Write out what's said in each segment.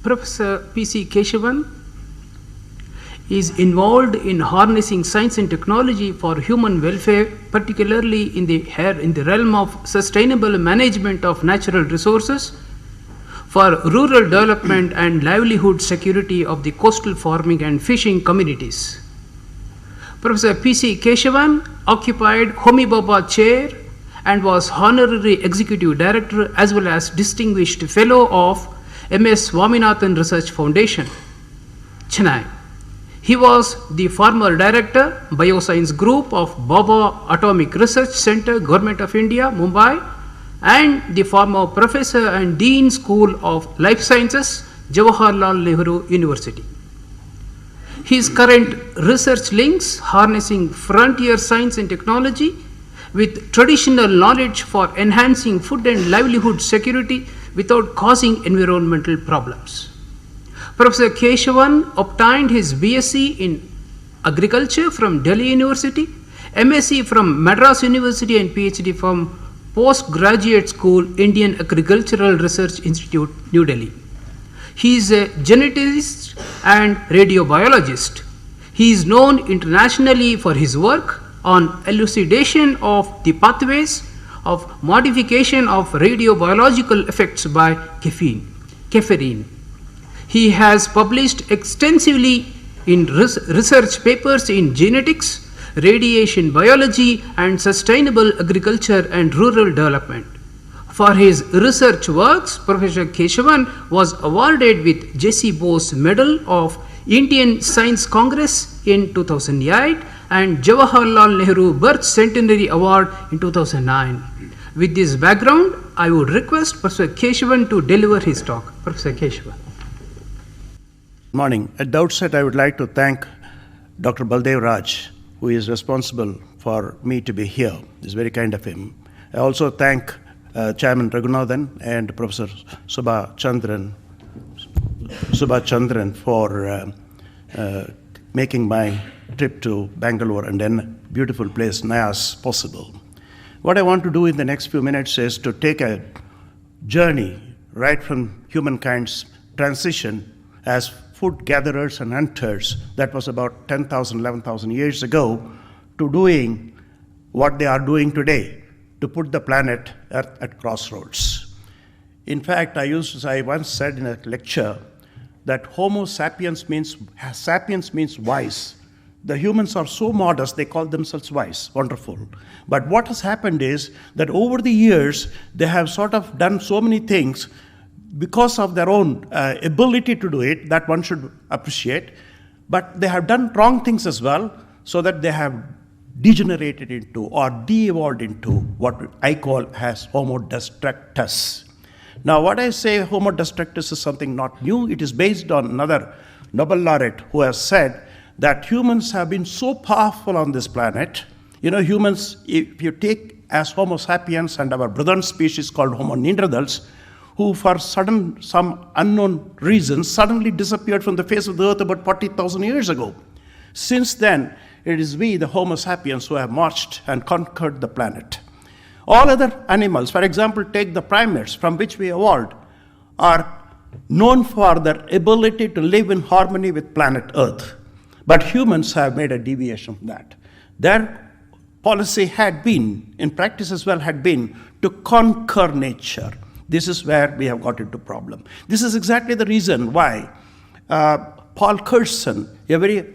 Professor P.C. Keshavan is involved in harnessing science and technology for human welfare, particularly in the realm of sustainable management of natural resources, for rural development and livelihood security of the coastal farming and fishing communities. Professor P.C. Keshavan occupied Homi Bhabha Chair and was Honorary Executive Director as well as Distinguished Fellow of M.S. Swaminathan Research Foundation, Chennai. He was the former Director, Bioscience Group of Bhabha Atomic Research Center, Government of India, Mumbai, and the former Professor and Dean School of Life Sciences, Jawaharlal Nehru University. His current research links harnessing frontier science and technology with traditional knowledge for enhancing food and livelihood security without causing environmental problems. Professor Keshavan obtained his BSc in Agriculture from Delhi University, MSc from Madras University, and PhD from Postgraduate School, Indian Agricultural Research Institute, New Delhi. He is a geneticist and radiobiologist. He is known internationally for his work on elucidation of the pathways of modification of radiobiological effects by caffeine. He has published extensively in research papers in genetics, radiation biology, and sustainable agriculture and rural development. For his research works, Professor Keshavan was awarded with J.C. Bose Medal of Indian Science Congress in 2008 and Jawaharlal Nehru Birth Centenary Award in 2009. With this background, I would request Professor Keshavan to deliver his talk. Professor Keshavan. Good morning. At the outset, I would like to thank Dr. Baldev Raj, who is responsible for me to be here. It's very kind of him. I also thank Chairman Raghunathan and Professor Subha Chandran for making my trip to Bangalore and then beautiful place Nias possible. What I want to do in the next few minutes is to take a journey right from humankind's transition as food gatherers and hunters, that was about 10,000, 11,000 years ago, to doing what they are doing today, to put the planet Earth at crossroads. In fact, I once said in a lecture that Homo sapiens means wise. The humans are so modest, they call themselves wise. Wonderful. But what has happened is that over the years, they have sort of done so many things because of their own ability to do it, that one should appreciate. But they have done wrong things as well, so that they have degenerated into or de-evolved into what I call as Homo destructus. Now, what I say Homo destructus is something not new. It is based on another Nobel laureate who has said that humans have been so powerful on this planet. You know, humans, if you take as Homo sapiens and our brethren species called Homo neanderthals, who for some unknown reasons suddenly disappeared from the face of the earth about 40,000 years ago. Since then, it is we, the Homo sapiens, who have marched and conquered the planet. All other animals, for example, take the primates from which we evolved, are known for their ability to live in harmony with planet Earth. But humans have made a deviation from that. Their policy had been, in practice as well, had been to conquer nature. This is where we have got into problem. This is exactly the reason why Paul Curzon, a very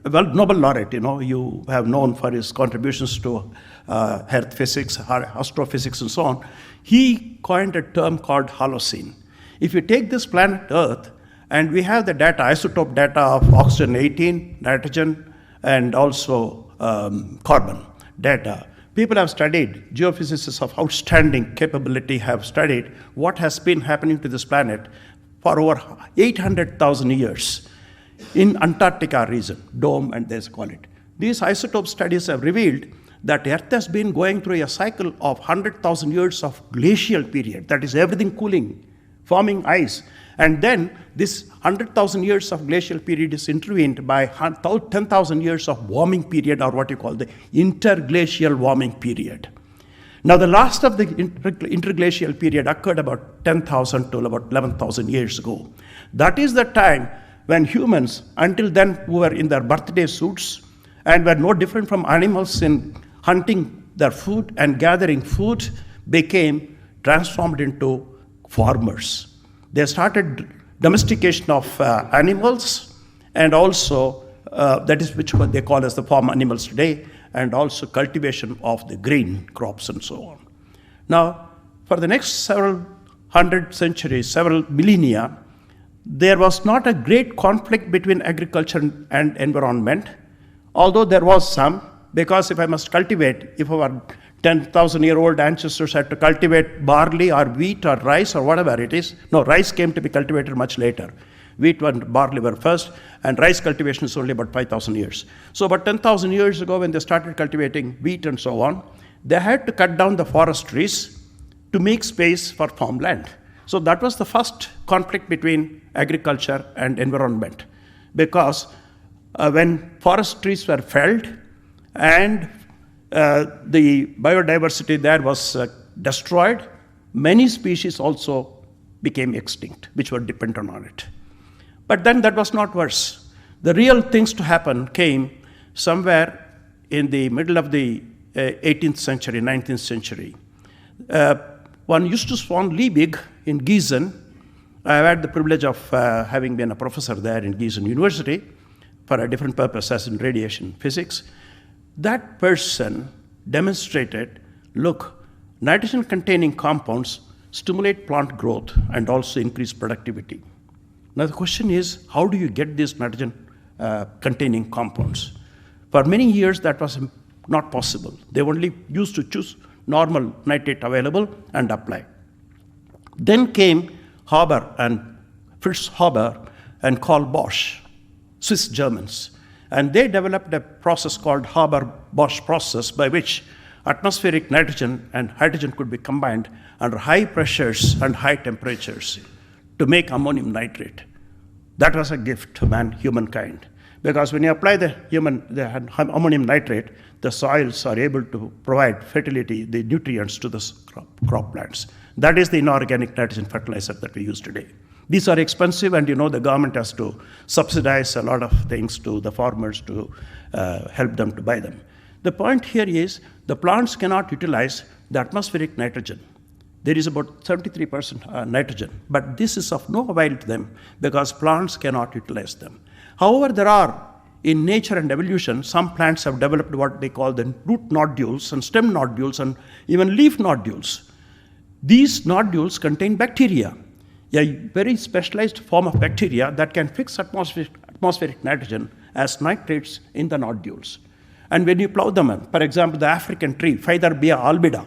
Nobel laureate, you have known for his contributions to earth physics, astrophysics, and so on, he coined a term called Holocene. If you take this planet Earth, and we have the data, isotope data of oxygen-18, nitrogen, and also carbon data. People have studied, geophysicists of outstanding capability have studied what has been happening to this planet for over 800,000 years in Antarctica region, dome, and they call it. These isotope studies have revealed that Earth has been going through a cycle of 100,000 years of glacial period, that is everything cooling, forming ice. And then this 100,000 years of glacial period is intervened by 10,000 years of warming period, or what you call the interglacial warming period. Now, the last of the interglacial period occurred about 10,000 to about 11,000 years ago. That is the time when humans, until then, who were in their birthday suits and were no different from animals in hunting their food and gathering food, became transformed into farmers. They started domestication of animals, and also that is which what they call as the farm animals today, and also cultivation of the grain crops and so on. Now, for the next several hundred centuries, several millennia, there was not a great conflict between agriculture and environment, although there was some, because if I must cultivate, if our 10,000-year-old ancestors had to cultivate barley or wheat or rice or whatever it is, no, rice came to be cultivated much later. Wheat and barley were first, and rice cultivation is only about 5,000 years. So about 10,000 years ago, when they started cultivating wheat and so on, they had to cut down the forest trees to make space for farmland. So that was the first conflict between agriculture and environment, because when forest trees were felled and the biodiversity there was destroyed, many species also became extinct, which were dependent on it. But then that was not worse. The real things to happen came somewhere in the middle of the 18th century, 19th century. One Justus von Liebig in Gießen, I had the privilege of having been a professor there in Gießen University for a different purpose as in radiation physics. That person demonstrated, look, nitrogen-containing compounds stimulate plant growth and also increase productivity. Now the question is, how do you get these nitrogen-containing compounds? For many years, that was not possible. They only used to choose normal nitrate available and apply. Then came Haber and Fritz Haber and Karl Bosch, Swiss Germans. And they developed a process called Haber-Bosch process, by which atmospheric nitrogen and hydrogen could be combined under high pressures and high temperatures to make ammonium nitrate. That was a gift to humankind. Because when you apply the ammonium nitrate, the soils are able to provide fertility, the nutrients to the crop plants. That is the inorganic nitrogen fertilizer that we use today. These are expensive, and the government has to subsidize a lot of things to the farmers to help them to buy them. The point here is the plants cannot utilize the atmospheric nitrogen. There is about 73% nitrogen, but this is of no avail to them because plants cannot utilize them. However, there are, in nature and evolution, some plants have developed what they call the root nodules and stem nodules and even leaf nodules. These nodules contain bacteria, a very specialized form of bacteria that can fix atmospheric nitrogen as nitrates in the nodules. And when you plow them in, for example, the African tree, Phaetherbia albida,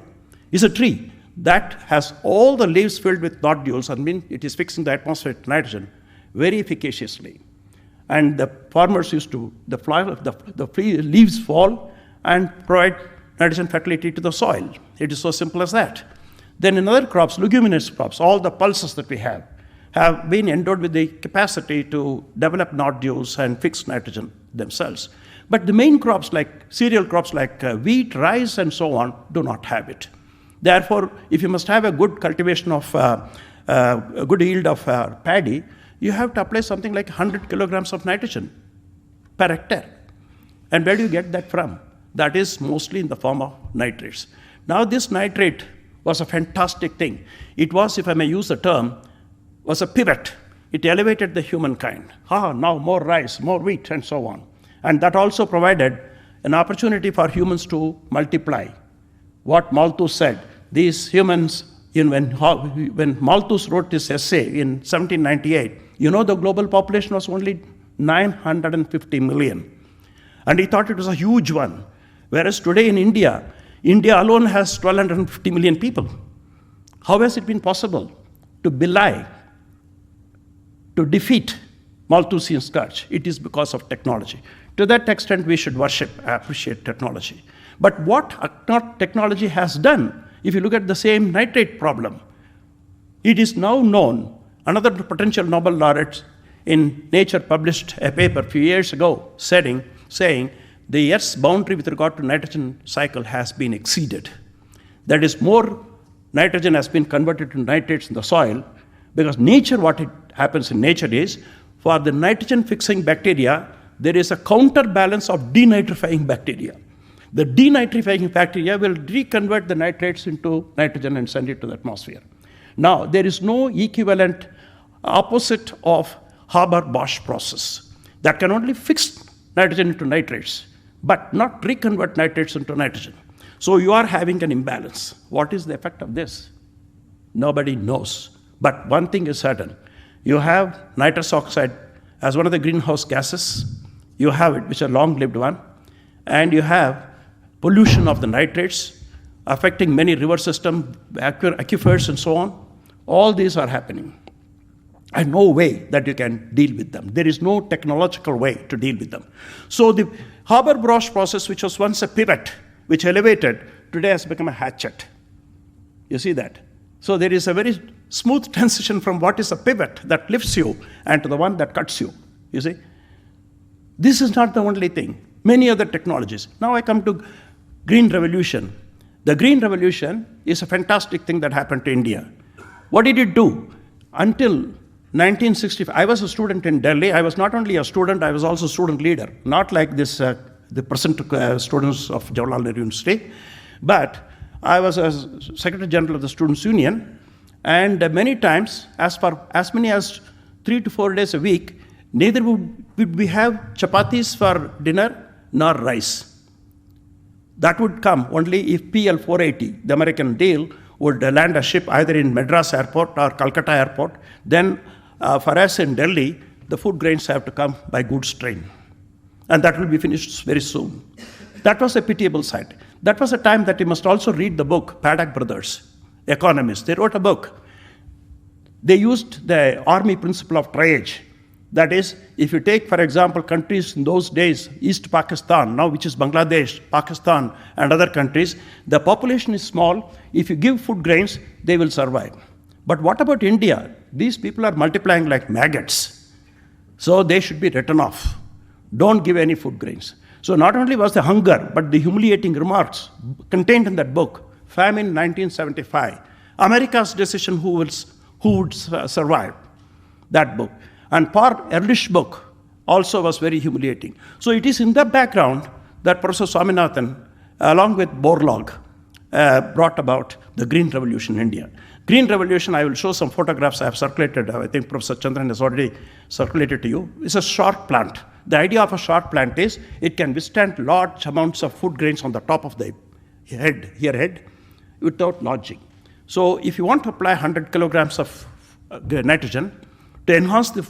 is a tree that has all the leaves filled with nodules, and it is fixing the atmospheric nitrogen very efficaciously. And the farmers used to, the leaves fall and provide nitrogen fertility to the soil. It is so simple as that. Then in other crops, leguminous crops, all the pulses that we have been endowed with the capacity to develop nodules and fix nitrogen themselves. But the main crops, like cereal crops like wheat, rice, and so on, do not have it. Therefore, if you must have a good cultivation of, a good yield of paddy, you have to apply something like 100 kilograms of nitrogen per hectare. And where do you get that from? That is mostly in the form of nitrates. Now, this nitrate was a fantastic thing. It was, if I may use the term, was a pivot. It elevated the humankind. Now more rice, more wheat, and so on. And that also provided an opportunity for humans to multiply. What Malthus said, these humans, when Malthus wrote this essay in 1798, the global population was only 950 million. And he thought it was a huge one. Whereas today in India alone has 1,250 million people. How has it been possible to belie, to defeat Malthusian scourge? It is because of technology. To that extent, we should appreciate technology. But what technology has done, if you look at the same nitrate problem, it is now known, another potential Nobel laureate in Nature published a paper a few years ago saying the Earth's boundary with regard to nitrogen cycle has been exceeded. That is, more nitrogen has been converted to nitrates in the soil, because nature, what it happens in nature is, for the nitrogen-fixing bacteria, there is a counterbalance of denitrifying bacteria. The denitrifying bacteria will reconvert the nitrates into nitrogen and send it to the atmosphere. Now, there is no equivalent opposite of Haber-Bosch process that can only fix nitrogen into nitrates, but not reconvert nitrates into nitrogen. So you are having an imbalance. What is the effect of this? Nobody knows. But one thing is certain. You have nitrous oxide as one of the greenhouse gases. You have it, which is a long-lived one. And you have pollution of the nitrates affecting many river systems, aquifers, and so on. All these are happening. And no way that you can deal with them. There is no technological way to deal with them. So the Haber-Bosch process, which was once a pivot, which elevated, today has become a hatchet. You see that? So there is a very smooth transition from what is a pivot that lifts you and to the one that cuts you. You see? This is not the only thing. Many other technologies. Now I come to Green Revolution. The Green Revolution is a fantastic thing that happened to India. What did it do? Until 1965, I was a student in Delhi. I was not only a student, I was also a student leader. Not like this, the present students of Jawaharlal Nehru University, but I was a Secretary General of the Students' Union, and many times, as many as 3 to 4 days a week, neither would we have chapatis for dinner nor rice. That would come only if PL-480, the American deal, would land a ship either in Madras Airport or Calcutta Airport. Then for us in Delhi, the food grains have to come by goods train. And that will be finished very soon. That was a pitiable sight. That was a time that you must also read the book, Paddock Brothers, economists. They wrote a book. They used the army principle of triage. That is, if you take, for example, countries in those days, East Pakistan, now which is Bangladesh, Pakistan, and other countries, the population is small. If you give food grains, they will survive. But what about India? These people are multiplying like maggots. So they should be written off. Don't give any food grains. So not only was the hunger, but the humiliating remarks contained in that book, famine 1975, America's decision who would survive, that book. And Paul Ehrlich's book also was very humiliating. So it is in that background that Professor Swaminathan, along with Borlaug, brought about the Green Revolution in India. Green Revolution, I will show some photographs I have circulated. I think Professor Chandran has already circulated to you. It's a short plant. The idea of a short plant is it can withstand large amounts of food grains on the top of the head without lodging. So if you want to apply 100 kilograms of nitrogen to enhance the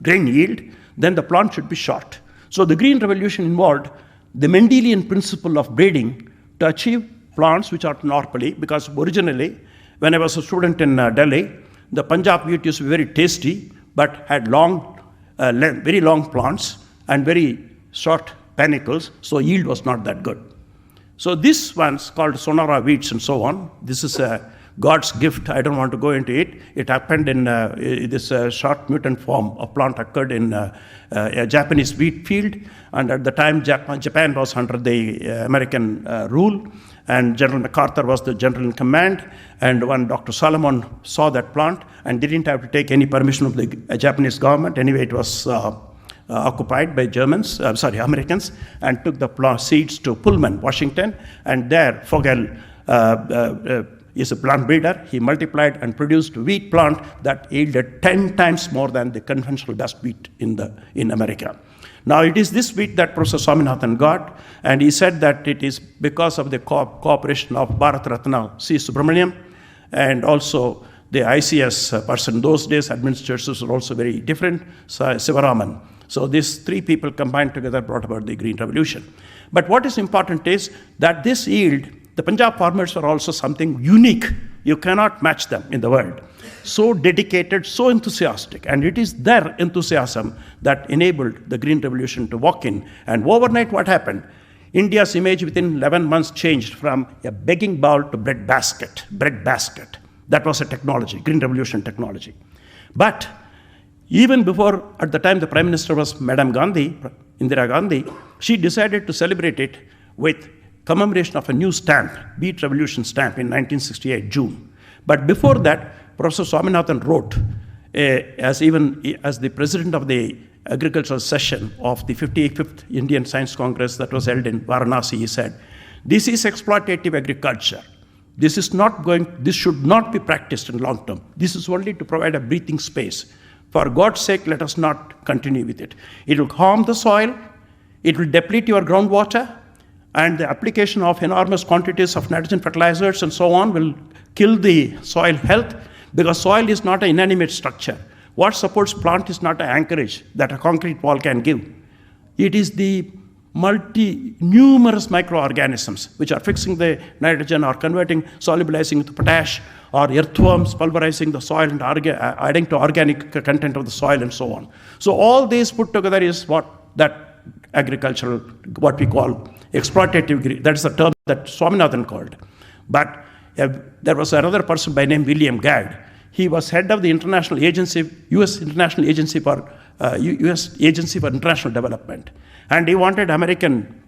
grain yield, then the plant should be short. So the Green Revolution involved the Mendelian principle of breeding to achieve plants which are normally, because originally, when I was a student in Delhi, the Punjab wheat used to be very tasty, but had very long plants and very short panicles, so yield was not that good. So this one's called Sonora wheats and so on. This is God's gift. I don't want to go into it. It happened in this short mutant form of plant occurred in a Japanese wheat field, and at the time Japan was under the American rule, and General MacArthur was the general in command, and when Dr. Solomon saw that plant and didn't have to take any permission of the Japanese government, anyway it was occupied by Americans, and took the seeds to Pullman, Washington, and there Fogel is a plant breeder. He multiplied and produced wheat plant that yielded 10 times more than the conventional dust wheat in America. Now it is this wheat that Professor Swaminathan got, and he said that it is because of the cooperation of Bharat Ratna C. Subramaniam, and also the ICS person. Those days administrators were also very different, Sivaraman. So these three people combined together brought about the Green Revolution. But what is important is that this yield, the Punjab farmers were also something unique. You cannot match them in the world. So dedicated, so enthusiastic. And it is their enthusiasm that enabled the Green Revolution to walk in. And overnight, what happened? India's image within 11 months changed from a begging bowl to bread basket. That was a technology, Green Revolution technology. But even before, at the time the Prime Minister was Madam Gandhi, Indira Gandhi, she decided to celebrate it with commemoration of a new stamp, Beet Revolution stamp in 1968, June. But before that, Professor Swaminathan wrote, as the president of the agricultural session of the 55th Indian Science Congress that was held in Varanasi, he said, "This is exploitative agriculture. This should not be practiced in long term. This is only to provide a breathing space. For God's sake, let us not continue with it. It will harm the soil, it will deplete your groundwater, and the application of enormous quantities of nitrogen fertilizers and so on will kill the soil health, because soil is not an inanimate structure. What supports plant is not an anchorage that a concrete wall can give. It is the numerous microorganisms which are fixing the nitrogen or converting, solubilizing into potash, or earthworms pulverizing the soil and adding to organic content of the soil and so on. So all these put together is what we call exploitative, that is the term that Swaminathan called. But there was another person by name William Gadd. He was head of the international agency, U.S. International Agency for U.S. Agency for International Development, and he wanted American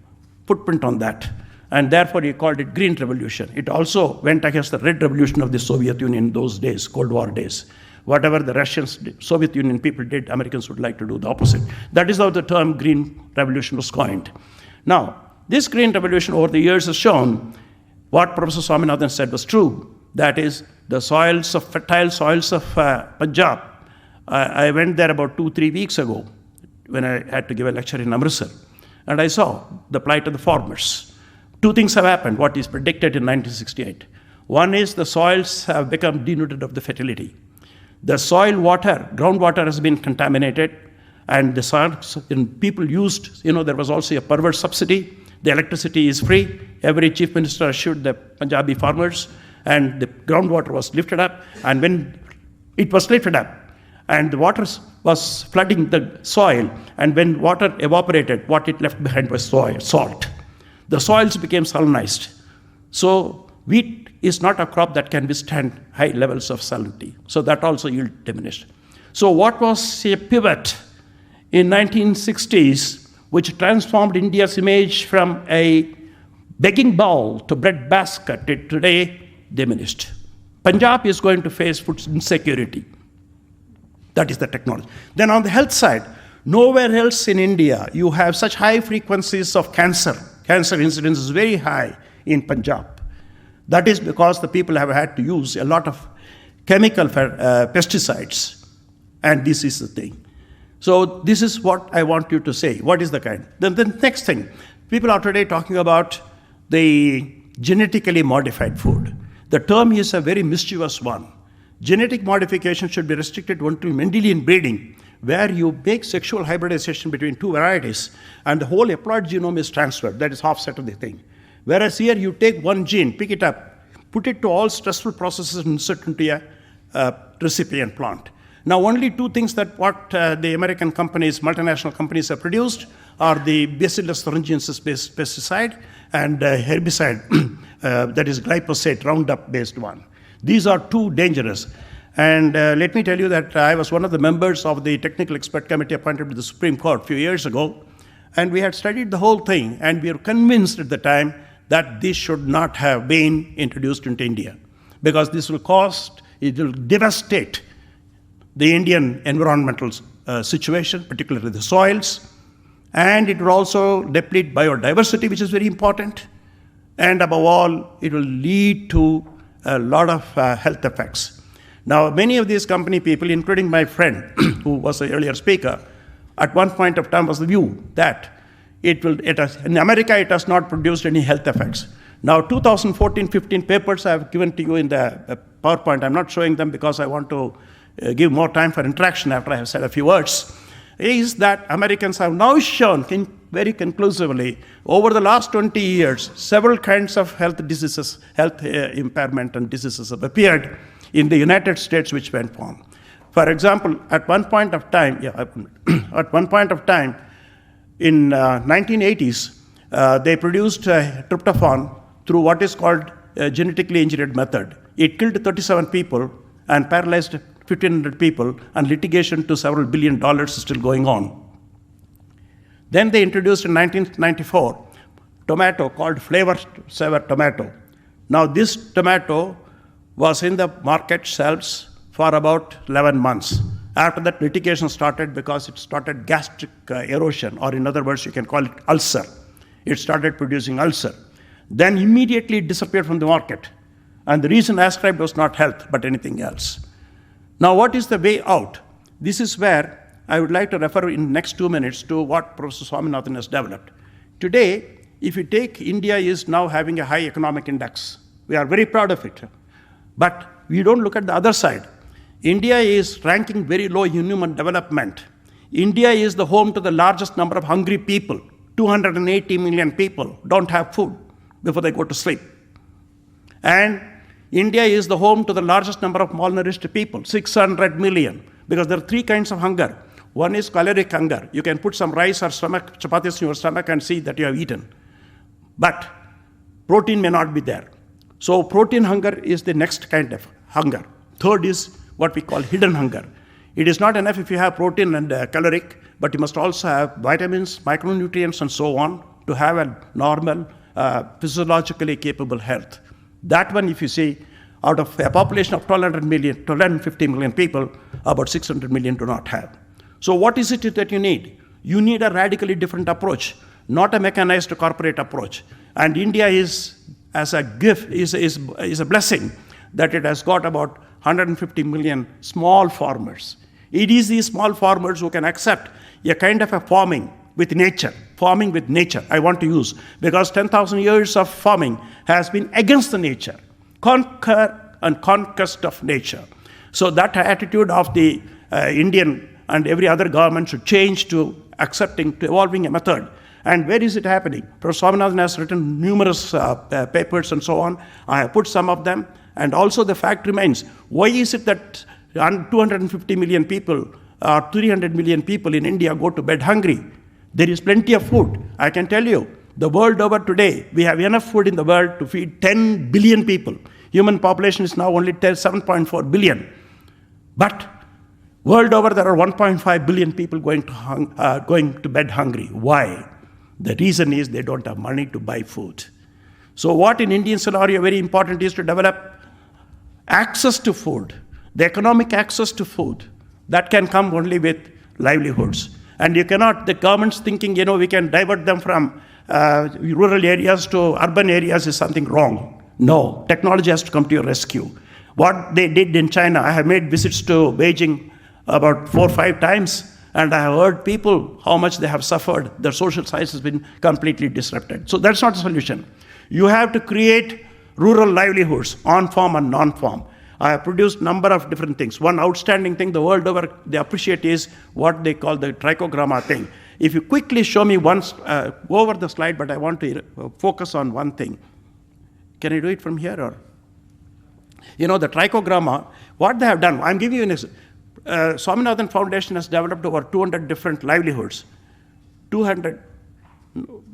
footprint on that, and therefore he called it Green Revolution. It also went against the Red Revolution of the Soviet Union in those days, Cold War days. Whatever the Russians, Soviet Union people did, Americans would like to do the opposite. That is how the term Green Revolution was coined. Now, this Green Revolution over the years has shown what Professor Swaminathan said was true. That is, the fertile soils of Punjab. I went there about 2-3 weeks ago when I had to give a lecture in Amritsar, and I saw the plight of the farmers. Two things have happened, what is predicted in 1968. One is the soils have become denuded of the fertility. The soil water, groundwater has been contaminated, and the soils, people used, there was also a perverse subsidy. The electricity is free. Every chief minister assured the Punjabi farmers, and the groundwater was lifted up, and when it was lifted up, and the water was flooding the soil, and when water evaporated, what it left behind was salt. The soils became salinized. So wheat is not a crop that can withstand high levels of salinity. So that also yield diminished. So what was a pivot in 1960s, which transformed India's image from a begging bowl to bread basket, it today diminished. Punjab is going to face food insecurity. That is the technology. Then on the health side, nowhere else in India you have such high frequencies of cancer. Cancer incidence is very high in Punjab. That is because the people have had to use a lot of chemical pesticides. And this is the thing. So this is what I want you to say. What is the kind? Then the next thing, people are today talking about the genetically modified food. The term is a very mischievous one. Genetic modification should be restricted to Mendelian breeding, where you make sexual hybridization between two varieties, and the whole haploid genome is transferred. That is offset of the thing. Whereas here you take one gene, pick it up, put it to all stressful processes and insert into a recipient plant. Now, only two things that what the American companies, multinational companies have produced are the Bacillus thuringiensis-based pesticide and herbicide, that is glyphosate, Roundup-based one. These are too dangerous. And let me tell you that I was one of the members of the technical expert committee appointed to the Supreme Court a few years ago, and we had studied the whole thing, and we were convinced at the time that this should not have been introduced into India, because this will it will devastate the Indian environmental situation, particularly the soils, and it will also deplete biodiversity, which is very important, and above all, it will lead to a lot of health effects. Now, many of these company people, including my friend, who was the earlier speaker, at one point of time was the view that in America, it has not produced any health effects. Now, 2014-15 papers I have given to you in the PowerPoint. I'm not showing them because I want to give more time for interaction after I have said a few words, is that Americans have now shown very conclusively over the last 20 years, several kinds of health diseases, health impairment and diseases have appeared in the United States which went on. For example, at one point of time, in 1980s, they produced tryptophan through what is called a genetically engineered method. It killed 37 people and paralyzed 1,500 people, and litigation to several $1 billion is still going on. Then they introduced in 1994 tomato called flavor saver tomato. Now this tomato was in the market shelves for about 11 months. After that, litigation started because it started gastric erosion, or in other words, you can call it ulcer. It started producing ulcer. Then immediately it disappeared from the market. And the reason ascribed was not health, but anything else. Now, what is the way out? This is where I would like to refer in the next 2 minutes to what Professor Swaminathan has developed. Today, if you take India is now having a high economic index. We are very proud of it. But we don't look at the other side. India is ranking very low in human development. India is the home to the largest number of hungry people. 280 million people don't have food before they go to sleep. And India is the home to the largest number of malnourished people, 600 million, because there are three kinds of hunger. One is caloric hunger. You can put some rice or chapatis in your stomach and see that you have eaten. But protein may not be there. So protein hunger is the next kind of hunger. Third is what we call hidden hunger. It is not enough if you have protein and caloric, but you must also have vitamins, micronutrients, and so on to have a normal, physiologically capable health. That one, if you see, out of a population of 1,250 million people, about 600 million do not have. So what is it that you need? You need a radically different approach, not a mechanized corporate approach. And India is, as a gift, is a blessing that it has got about 150 million small farmers. It is these small farmers who can accept a kind of a farming with nature, I want to use, because 10,000 years of farming has been against the nature, conquer and conquest of nature. So that attitude of the Indian and every other government should change to accepting, to evolving a method. And where is it happening? Professor Swaminathan has written numerous papers and so on. I have put some of them. And also the fact remains, why is it that 250 million people or 300 million people in India go to bed hungry? There is plenty of food. I can tell you, the world over today, we have enough food in the world to feed 10 billion people. Human population is now only 7.4 billion. But world over, there are 1.5 billion people going to bed hungry. Why? The reason is they don't have money to buy food. So what in Indian scenario very important is to develop access to food, the economic access to food. That can come only with livelihoods. And you cannot, the government's thinking, we can divert them from rural areas to urban areas is something wrong. No, technology has to come to your rescue. What they did in China, I have made visits to Beijing about 4 or 5 times, and I have heard people how much they have suffered. Their social science has been completely disrupted. So that's not the solution. You have to create rural livelihoods, on-farm and non-farm. I have produced a number of different things. One outstanding thing the world over they appreciate is what they call the trichogramma thing. If you quickly show me once, go over the slide, but I want to focus on one thing. Can I do it from here? Or? The trichogramma, what they have done, I'm giving you an example. Swaminathan Foundation has developed over 200 different livelihoods. 200,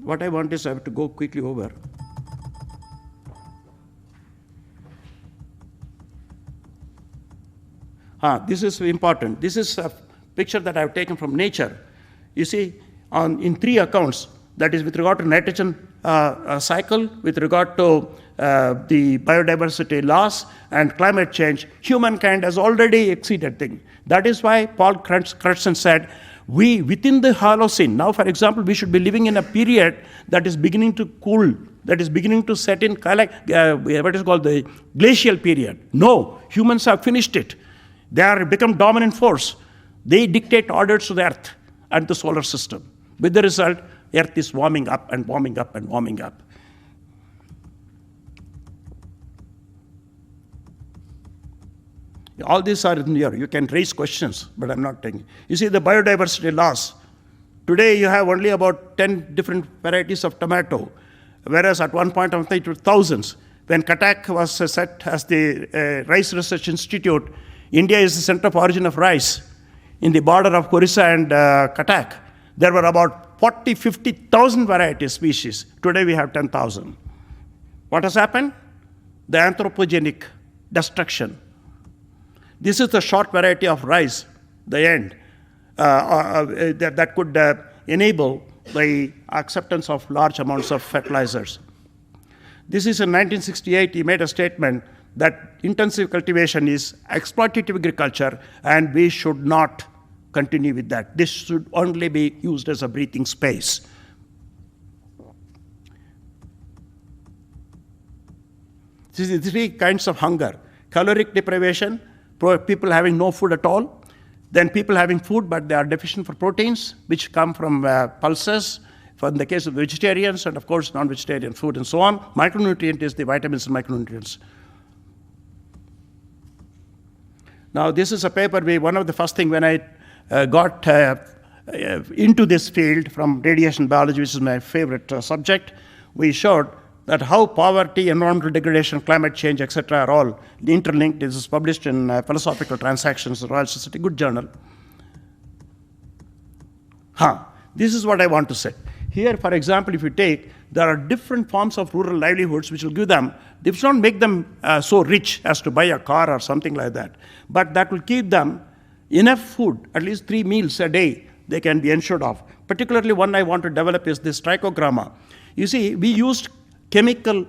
what I want is I have to go quickly over. This is important. This is a picture that I've taken from nature. You see, in 3 accounts, that is with regard to nitrogen cycle, with regard to the biodiversity loss and climate change, humankind has already exceeded things. That is why Paul Crutzen said, within the Holocene, now for example, we should be living in a period that is beginning to cool, that is beginning to set in what is called the glacial period. No, humans have finished it. They are become dominant force. They dictate orders to the Earth and the solar system. With the result, Earth is warming up and warming up and warming up. All these are in here. You can raise questions, but I'm not taking. You see the biodiversity loss. Today you have only about 10 different varieties of tomato, whereas at one point of time it was thousands. When Cuttack was set as the Rice Research Institute, India is the center of origin of rice. In the border of Orissa and Cuttack, there were about 40, 50,000 variety species. Today we have 10,000. What has happened? The anthropogenic destruction. This is the short variety of rice, the end, that could enable the acceptance of large amounts of fertilizers. This is in 1968, he made a statement that intensive cultivation is exploitative agriculture and we should not continue with that. This should only be used as a breathing space. This is the 3 kinds of hunger: caloric deprivation, people having no food at all, then people having food but they are deficient for proteins, which come from pulses, in the case of vegetarians, and of course non-vegetarian food and so on. Micronutrient is the vitamins and micronutrients. Now this is a paper, one of the first things when I got into this field from radiation biology, which is my favorite subject, we showed that how poverty, environmental degradation, climate change, etc. are all interlinked. This is published in Philosophical Transactions, the Royal Society, good journal. This is what I want to say. Here, for example, if you take, there are different forms of rural livelihoods which will give them, they will not make them so rich as to buy a car or something like that, but that will keep them enough food, at least 3 meals a day, they can be ensured of. Particularly one I want to develop is this trichogramma. You see, we used chemical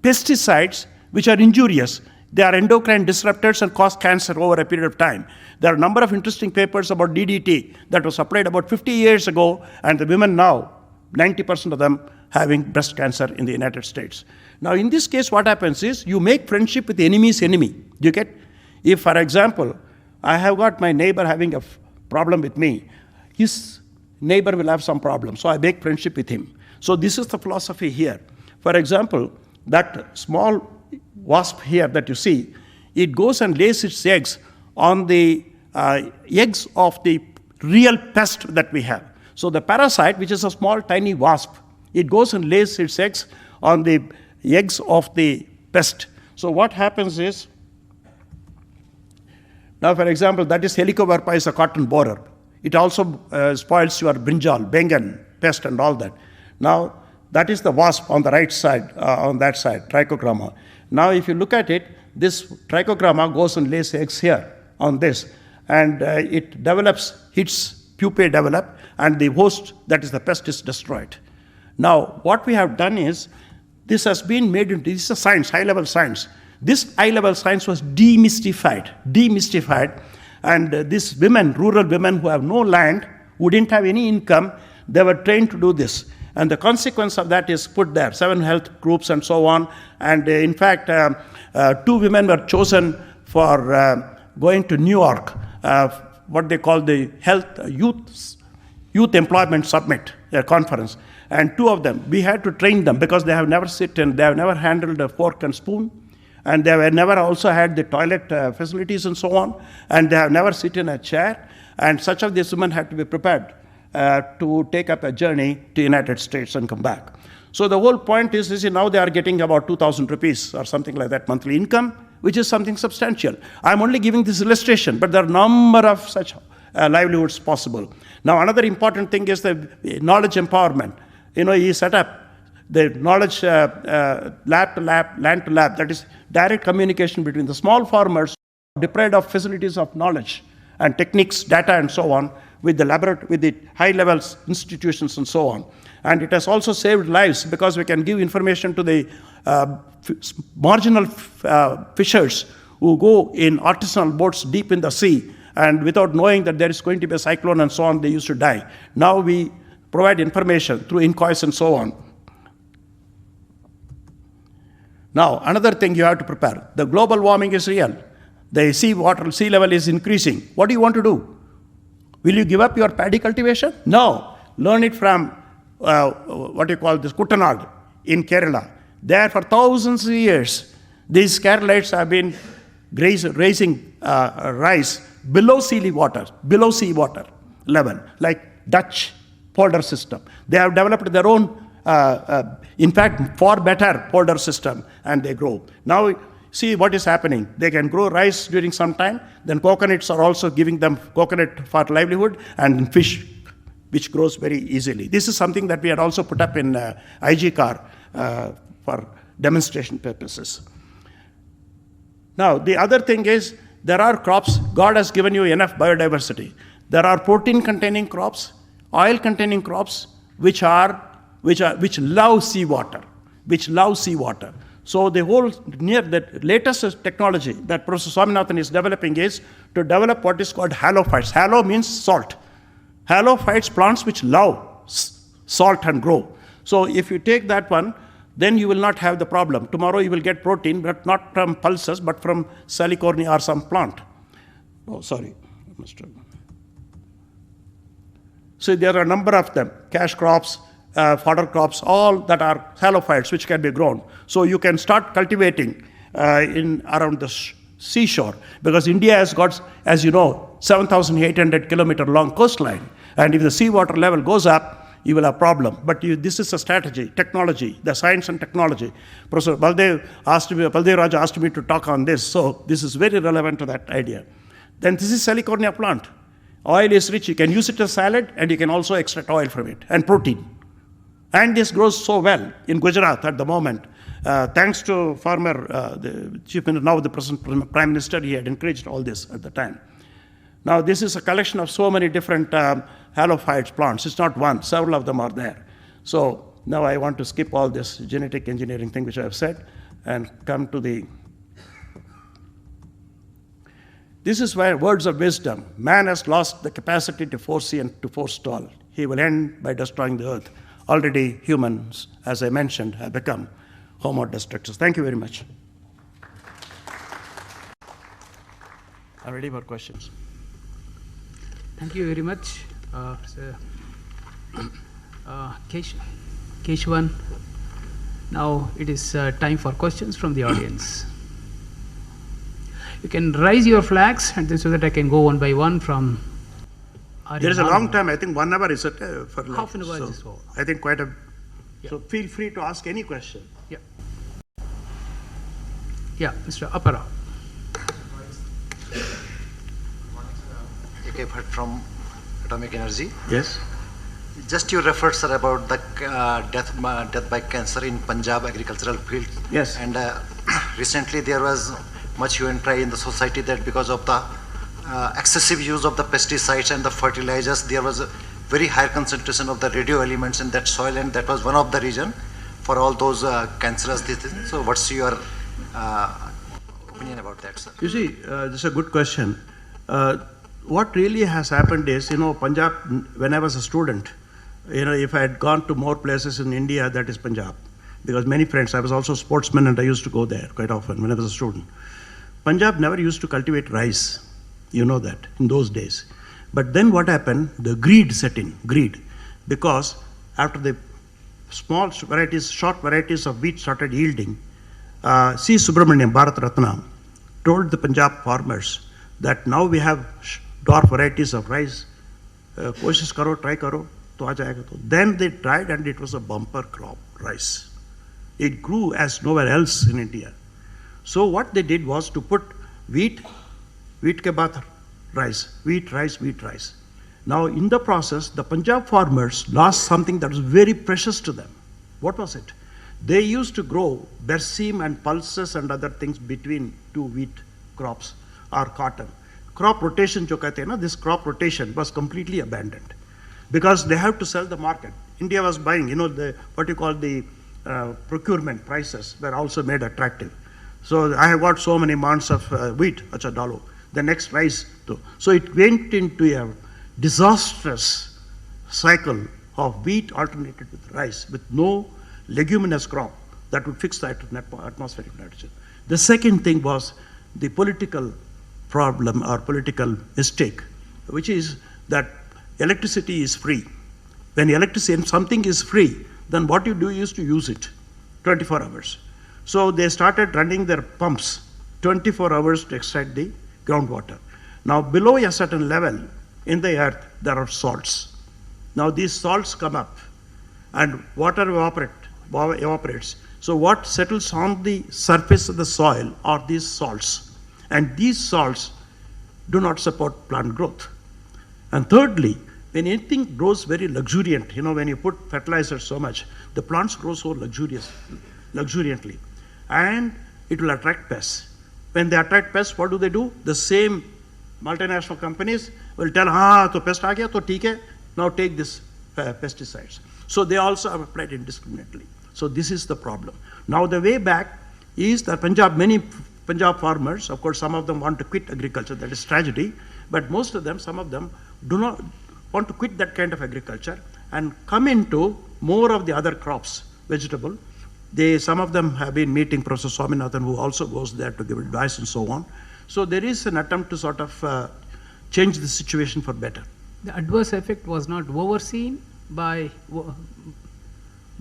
pesticides which are injurious. They are endocrine disruptors and cause cancer over a period of time. There are a number of interesting papers about DDT that was applied about 50 years ago, and the women now, 90% of them having breast cancer in the United States. Now in this case, what happens is you make friendship with the enemy's enemy. Do you get? If, for example, I have got my neighbor having a problem with me, his neighbor will have some problem, so I make friendship with him. So this is the philosophy here. For example, that small wasp here that you see, it goes and lays its eggs on the eggs of the real pest that we have. So the parasite, which is a small tiny wasp, it goes and lays its eggs on the eggs of the pest. So what happens is, now for example, that is Helicoverpa, is a cotton borer. It also spoils your brinjal, bengan, pest and all that. Now that is the wasp on the right side, on that side, trichogramma. Now if you look at it, this trichogramma goes and lays eggs here on this, and it develops, its pupae develop, and the host, that is the pest, is destroyed. Now what we have done is, this has been made into, this is a science, high-level science. This high-level science was demystified, and these women, rural women who have no land, who didn't have any income, they were trained to do this. And the consequence of that is put there, 7 health groups and so on. And in fact, 2 women were chosen for going to New York, what they call the Youth Employment Summit conference. And 2 of them, we had to train them because they have never they have never handled a fork and spoon, and they have never also had the toilet facilities and so on, and they have never sit in a chair, and such of these women had to be prepared to take up a journey to United States and come back. So the whole point is now they are getting about 2,000 rupees or something like that monthly income, which is something substantial. I'm only giving this illustration, but there are a number of such livelihoods possible. Now another important thing is the knowledge empowerment. He set up the knowledge lab to lab, land to lab, that is direct communication between the small farmers deprived of facilities of knowledge and techniques, data and so on, with the with the high-level institutions and so on. And it has also saved lives because we can give information to the marginal fishers who go in artisanal boats deep in the sea, and without knowing that there is going to be a cyclone and so on, they used to die. Now we provide information through inquires and so on. Now, another thing you have to prepare. The global warming is real. The sea level is increasing. What do you want to do? Will you give up your paddy cultivation? No. Learn it from what you call this Kuttanad in Kerala. There for thousands of years, these Keralites have been raising rice below sea water level, like Dutch polder system. They have developed their own, in fact, far better polder system, and they grow. Now, see what is happening. They can grow rice during some time, then coconuts are also giving them coconut for livelihood, and fish, which grows very easily. This is something that we had also put up in IG car for demonstration purposes. Now, the other thing is, there are crops, God has given you enough biodiversity. There are protein-containing crops, oil-containing crops, which love seawater, So the whole the latest technology that Professor Swaminathan is developing is to develop what is called halophytes. Halo means salt. Halophytes, plants which love salt and grow. So if you take that one, then you will not have the problem. Tomorrow you will get protein, but not from pulses, but from salicornia or some plant. Oh, sorry. So there are a number of them, cash crops, fodder crops, all that are halophytes which can be grown. So you can start cultivating around the seashore, because India has got, as you know, 7,800 kilometer long coastline. And if the seawater level goes up, you will have a problem. But this is a strategy, technology, the science and technology. Professor Baldev Raj asked me to talk on this, so this is very relevant to that idea. Then this is salicornia plant. Oil is rich, you can use it as salad, and you can also extract oil from it, and protein. And this grows so well in Gujarat at the moment. Thanks to former the chief minister, now the present prime minister, he had encouraged all this at the time. Now this is a collection of so many different halophytes plants. It's not one, several of them are there. So now I want to skip all this genetic engineering thing which I have said and come to the... This is where words of wisdom. Man has lost the capacity to foresee and to forestall. He will end by destroying the earth. Already humans, as I mentioned, have become homo destructors. Thank you very much. I'm ready for questions. Thank you very much, Keshavan. Now it is time for questions from the audience. You can raise your flags, and then so that I can go one by one from... There is a long time, I think 1 hour is it for lunch. Half an hour so is over. I think quite a... Yeah. So feel free to ask any question. Yeah. Yeah, Mr. Appara. AK Bhatt from Atomic Energy. Yes. Just you referred, sir, about the death by cancer in Punjab agricultural field. Yes. And recently there was much hue and cry in the society that because of the excessive use of the pesticides and the fertilizers, there was a very high concentration of the radio elements in that soil, and that was one of the reason for all those cancerous diseases. So what's your opinion about that, sir? You see, this is a good question. What really has happened is, Punjab, when I was a student, if I had gone to more places in India, that is Punjab. Because many friends, I was also a sportsman and I used to go there quite often when I was a student. Punjab never used to cultivate rice. You know that, in those days. But then what happened? The greed set in, because after the small varieties, short varieties of wheat started yielding, C. Subramaniam, Bharat Ratna, told the Punjab farmers that now we have dwarf varieties of rice, koshish karo, try karo, to aa jayega to. Then they tried and it was a bumper crop, rice. It grew as nowhere else in India. So what they did was to put wheat ke baad rice, wheat, rice. Now in the process, the Punjab farmers lost something that was very precious to them. What was it? They used to grow berseem and pulses and other things between two wheat crops or cotton. Crop rotation, this crop rotation was completely abandoned because they have to sell the market. India was buying, what you call the procurement prices were also made attractive. So I have got so many months of wheat, acha dalo. The next rice too. So it went into a disastrous cycle of wheat alternated with rice, with no leguminous crop that would fix the atmospheric nitrogen. The second thing was the political problem or political mistake, which is that electricity is free. When something is free, then what you do is to use it 24 hours. So they started running their pumps 24 hours to extract the groundwater. Now below a certain level in the earth, there are salts. Now these salts come up and water evaporates. So what settles on the surface of the soil are these salts. And these salts do not support plant growth. And thirdly, when anything grows very luxuriant, when you put fertilizer so much, the plants grow so luxuriantly. And it will attract pests. When they attract pests, what do? The same multinational companies will tell, to pest aa gaya, to theek hai, now take this pesticides. So they also have applied indiscriminately. So this is the problem. Now the way back is that many Punjab farmers, of course some of them want to quit agriculture, that is tragedy, but most of them, some of them do not want to quit that kind of agriculture and come into more of the other crops, vegetable. Some of them have been meeting Professor Swaminathan, who also goes there to give advice and so on. So there is an attempt to sort of change the situation for better. The adverse effect was not overseen by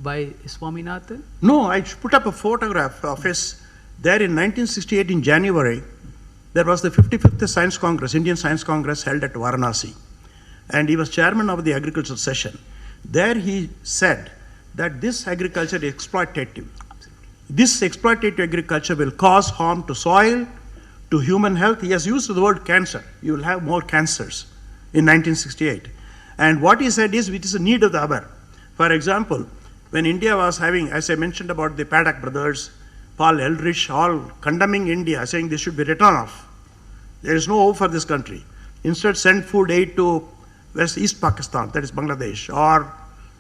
Swaminathan? No, I put up a photograph of his there in 1968 in January. There was the 55th Science Congress, Indian Science Congress held at Varanasi. And he was chairman of the agricultural session. There he said that this agriculture is exploitative. This exploitative agriculture will cause harm to soil, to human health. He has used the word cancer. You will have more cancers in 1968. And what he said is, it is a need of the hour. For example, when India was having, as I mentioned about the Paddock brothers, Paul Eldridge, all condemning India, saying this should be written off. There is no hope for this country. Instead, send food aid to East Pakistan, that is Bangladesh, or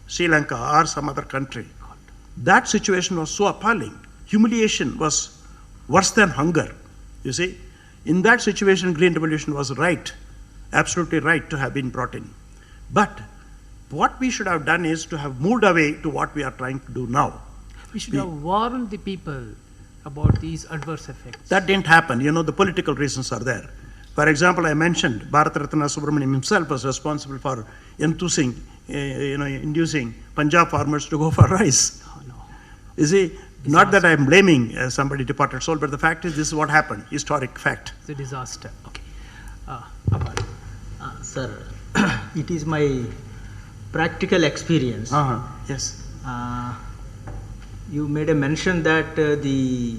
Sri Lanka, or some other country. That situation was so appalling. Humiliation was worse than hunger, you see. In that situation, Green Revolution was right, absolutely right to have been brought in. But what we should have done is to have moved away to what we are trying to do now. We should have warned the people about these adverse effects. That didn't happen. You know, the political reasons are there. For example, I mentioned Bharat Ratna Subramaniam himself was responsible for inducing Punjab farmers to go for rice. Oh, no. You see, not that I'm blaming somebody departed soul, but the fact is this is what happened, historic fact. It's a disaster. Okay. Abhay. Sir, it is my practical experience. Yes. You made a mention that the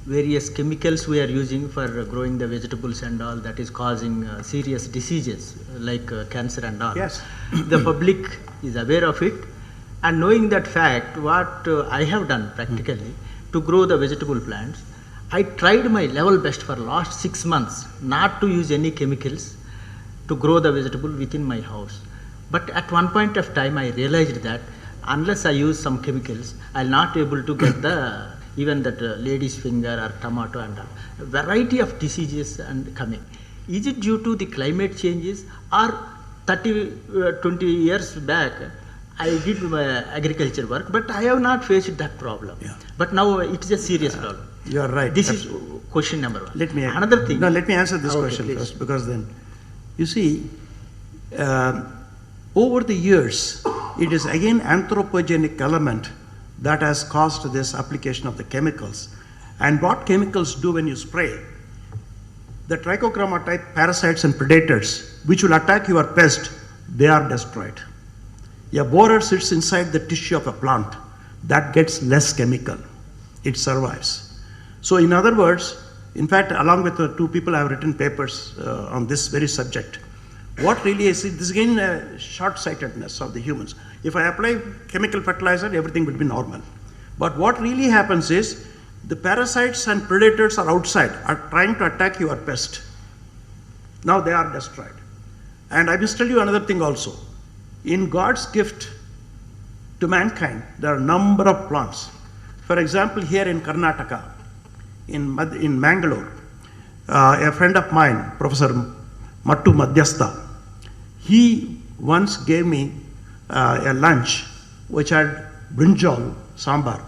various chemicals we are using for growing the vegetables and all, that is causing serious diseases like cancer and all. Yes. The public is aware of it, and knowing that fact, what I have done practically to grow the vegetable plants, I tried my level best for last 6 months not to use any chemicals to grow the vegetable within my house. But at one point of time I realized that unless I use some chemicals, I'll not able to get the even that lady's finger or tomato and all. A variety of diseases and coming. Is it due to the climate changes, or 20 years back I did my agriculture work, but I have not faced that problem. Yeah. But now it is a serious problem. You are right. This is question number one. Let me Another thing. No, let me answer this Okay, question please. first, because then, you see, over the years, it is again anthropogenic element that has caused this application of the chemicals. And what chemicals do when you spray, the trichochroma type parasites and predators, which will attack your pest, they are destroyed. A borer sits inside the tissue of a plant, that gets less chemical, it survives. So in other words, in fact, along with the two people, I have written papers on this very subject. What really is, this is again a short-sightedness of the humans. If I apply chemical fertilizer, everything will be normal. But what really happens is, the parasites and predators are outside, are trying to attack your pest. Now they are destroyed. And I must tell you another thing also. In God's gift to mankind, there are a number of plants. For example, here in Karnataka, in Mangalore, a friend of mine, Professor Mattu Madhyastha, he once gave me a lunch which had brinjal sambar.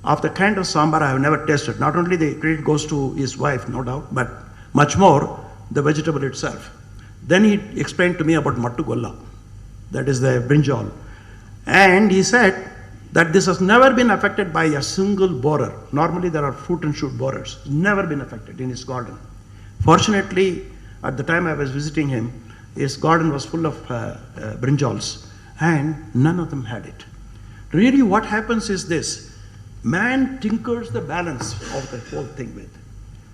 Of the kind of sambar I have never tasted. Not only the credit goes to his wife, no doubt, but much more the vegetable itself. Then he explained to me about Mattu Golla, that is the brinjal. And he said that this has never been affected by a single borer. Normally there are fruit and shoot borers. Never been affected in his garden. Fortunately, at the time I was visiting him, his garden was full of brinjals, and none of them had it. Really what happens is this, man tinkers the balance of the whole thing with.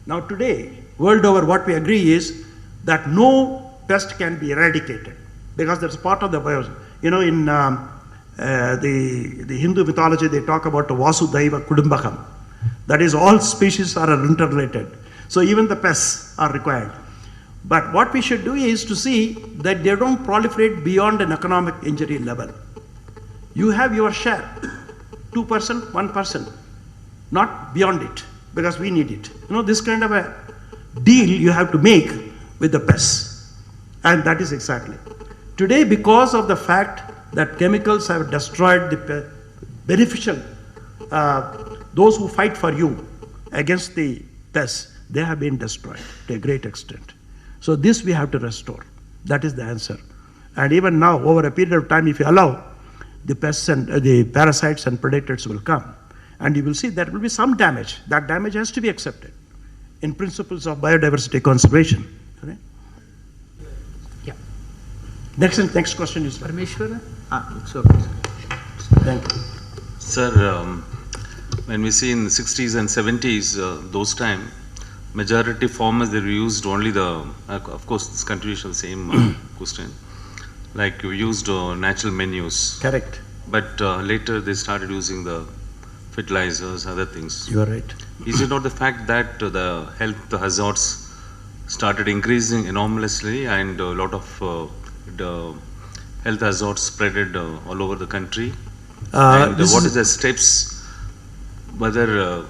Now today, world over, what we agree is that no pest can be eradicated, because that's part of the bios. You know, in the Hindu mythology, they talk about Vasudhaiva Kudumbakam. That is, all species are interrelated. So even the pests are required. But what we should do is to see that they don't proliferate beyond an economic injury level. you have your share, 2%, 1%, not beyond it, because we need it. This kind of a deal you have to make with the pests. And that is exactly. Today, because of the fact that chemicals have destroyed the beneficial, those who fight for you against the pests, they have been destroyed to a great extent. So this we have to restore. That is the answer. And even now, over a period of time, if you allow, the pests and the parasites and predators will come. And you will see there will be some damage. That damage has to be accepted in principles of biodiversity conservation. Right? Yeah. Next question is Parameshwara? It's okay, sir. Thank you. Sir, when we see in the 60s and 70s, those time, majority farmers, they used only the, of course, this continuation of the same question, like you used natural manures. Correct. But later they started using the fertilizers, other things. You are right. Is it not the fact that the health hazards started increasing enormously and a lot of the health hazards spreaded all over the country? And what is the steps, whether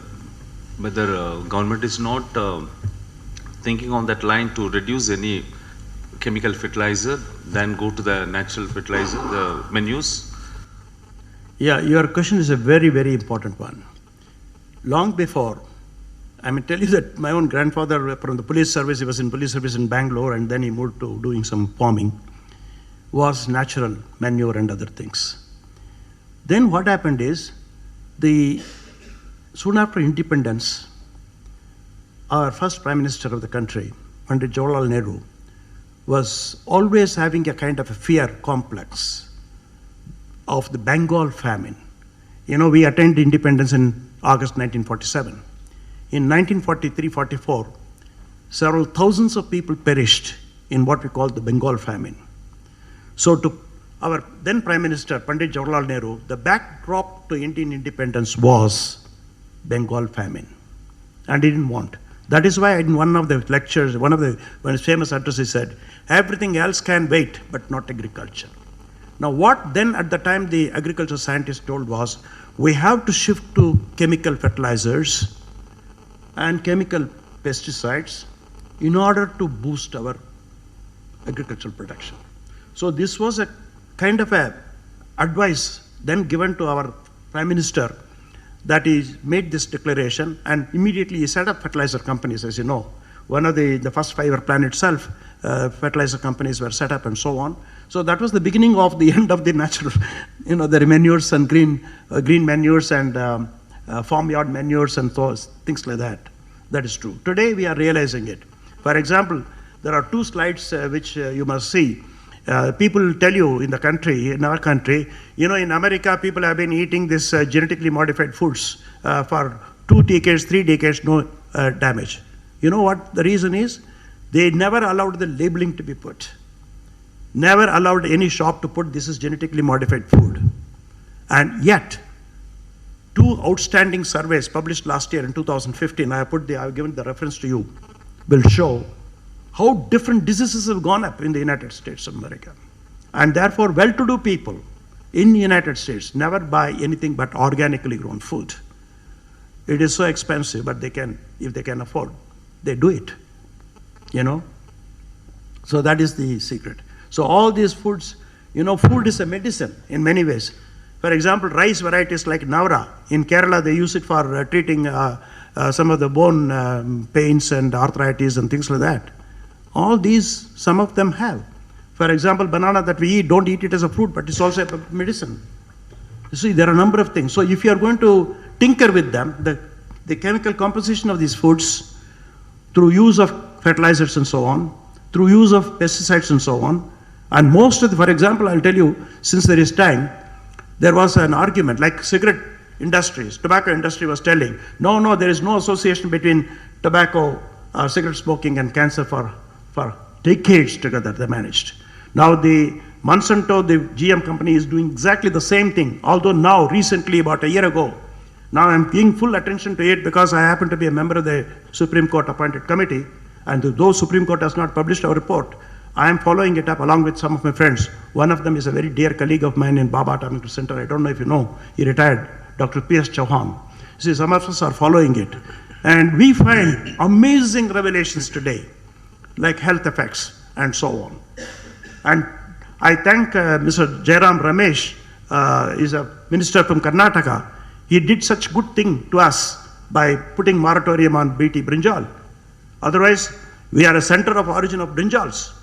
government is not thinking on that line to reduce any chemical fertilizer, then go to the natural fertilizer, the manures? Yeah, your question is a very, very important one. Long before, I mean, tell you that my own grandfather from the police service, he was in police service in Bangalore, and then he moved to doing some farming, was natural manure and other things. Then what happened is, soon after independence, our first Prime Minister of the country, Pandit Jawaharlal Nehru, was always having a kind of a fear complex of the Bengal famine. We attained independence in August 1947. In 1943-44, several thousands of people perished in what we call the Bengal famine. So to our then Prime Minister, Pandit Jawaharlal Nehru, the backdrop to Indian independence was Bengal famine. And he didn't want. That is why in one of the lectures, one of his famous addresses said, everything else can wait, but not agriculture. Now what then at the time the agriculture scientists told was, we have to shift to chemical fertilizers and chemical pesticides in order to boost our agricultural production. So this was a kind of a advice then given to our Prime Minister, that he made this declaration, and immediately he set up fertilizer companies, as you know. One of the first 5 were Plan itself, fertilizer companies were set up and so on. So that was the beginning of the end of the natural, the manures and green manures and farmyard manures and things like that. That is true. Today we are realizing it. For example, there are 2 slides which you must see. People tell you in our country, in America, people have been eating this genetically modified foods for 2 decades, 3 decades, no damage. You know what the reason is? They never allowed the labeling to be put. Never allowed any shop to put this is genetically modified food. And yet, 2 outstanding surveys published last year in 2015, I have given the reference to you, will show how different diseases have gone up in the United States of America. And therefore, well-to-do people in the United States never buy anything but organically grown food. It is so expensive, but if they can afford, they do it, So that is the secret. So all these foods, food is a medicine in many ways. For example, rice varieties like Navra, in Kerala, they use it for treating some of the bone pains and arthritis and things like that. All these, some of them have. For example, banana that we eat, don't eat it as a fruit, but it's also a medicine. You see, there are a number of things. So if you are going to tinker with them, the chemical composition of these foods, through use of fertilizers and so on, through use of pesticides and so on, and most of for example, I'll tell you, since there is time, there was an argument, like cigarette industries, tobacco industry was telling, no, there is no association between tobacco, cigarette smoking and cancer for decades together, they managed. Now the Monsanto, the GM company, is doing exactly the same thing, although now, recently, about a year ago, now I'm paying full attention to it because I happen to be a member of the Supreme Court appointed committee, and though Supreme Court has not published our report, I am following it up along with some of my friends. One of them is a very dear colleague of mine in Baba Atomic Center. I don't know if you know, he retired, Dr. P.S. Chauhan. See, some of us are following it. And we find amazing revelations today, like health effects and so on. And I thank Mr. Jairam Ramesh, is a minister from Karnataka. He did such good thing to us by putting moratorium on BT brinjal. Otherwise, we are a center of origin of brinjals.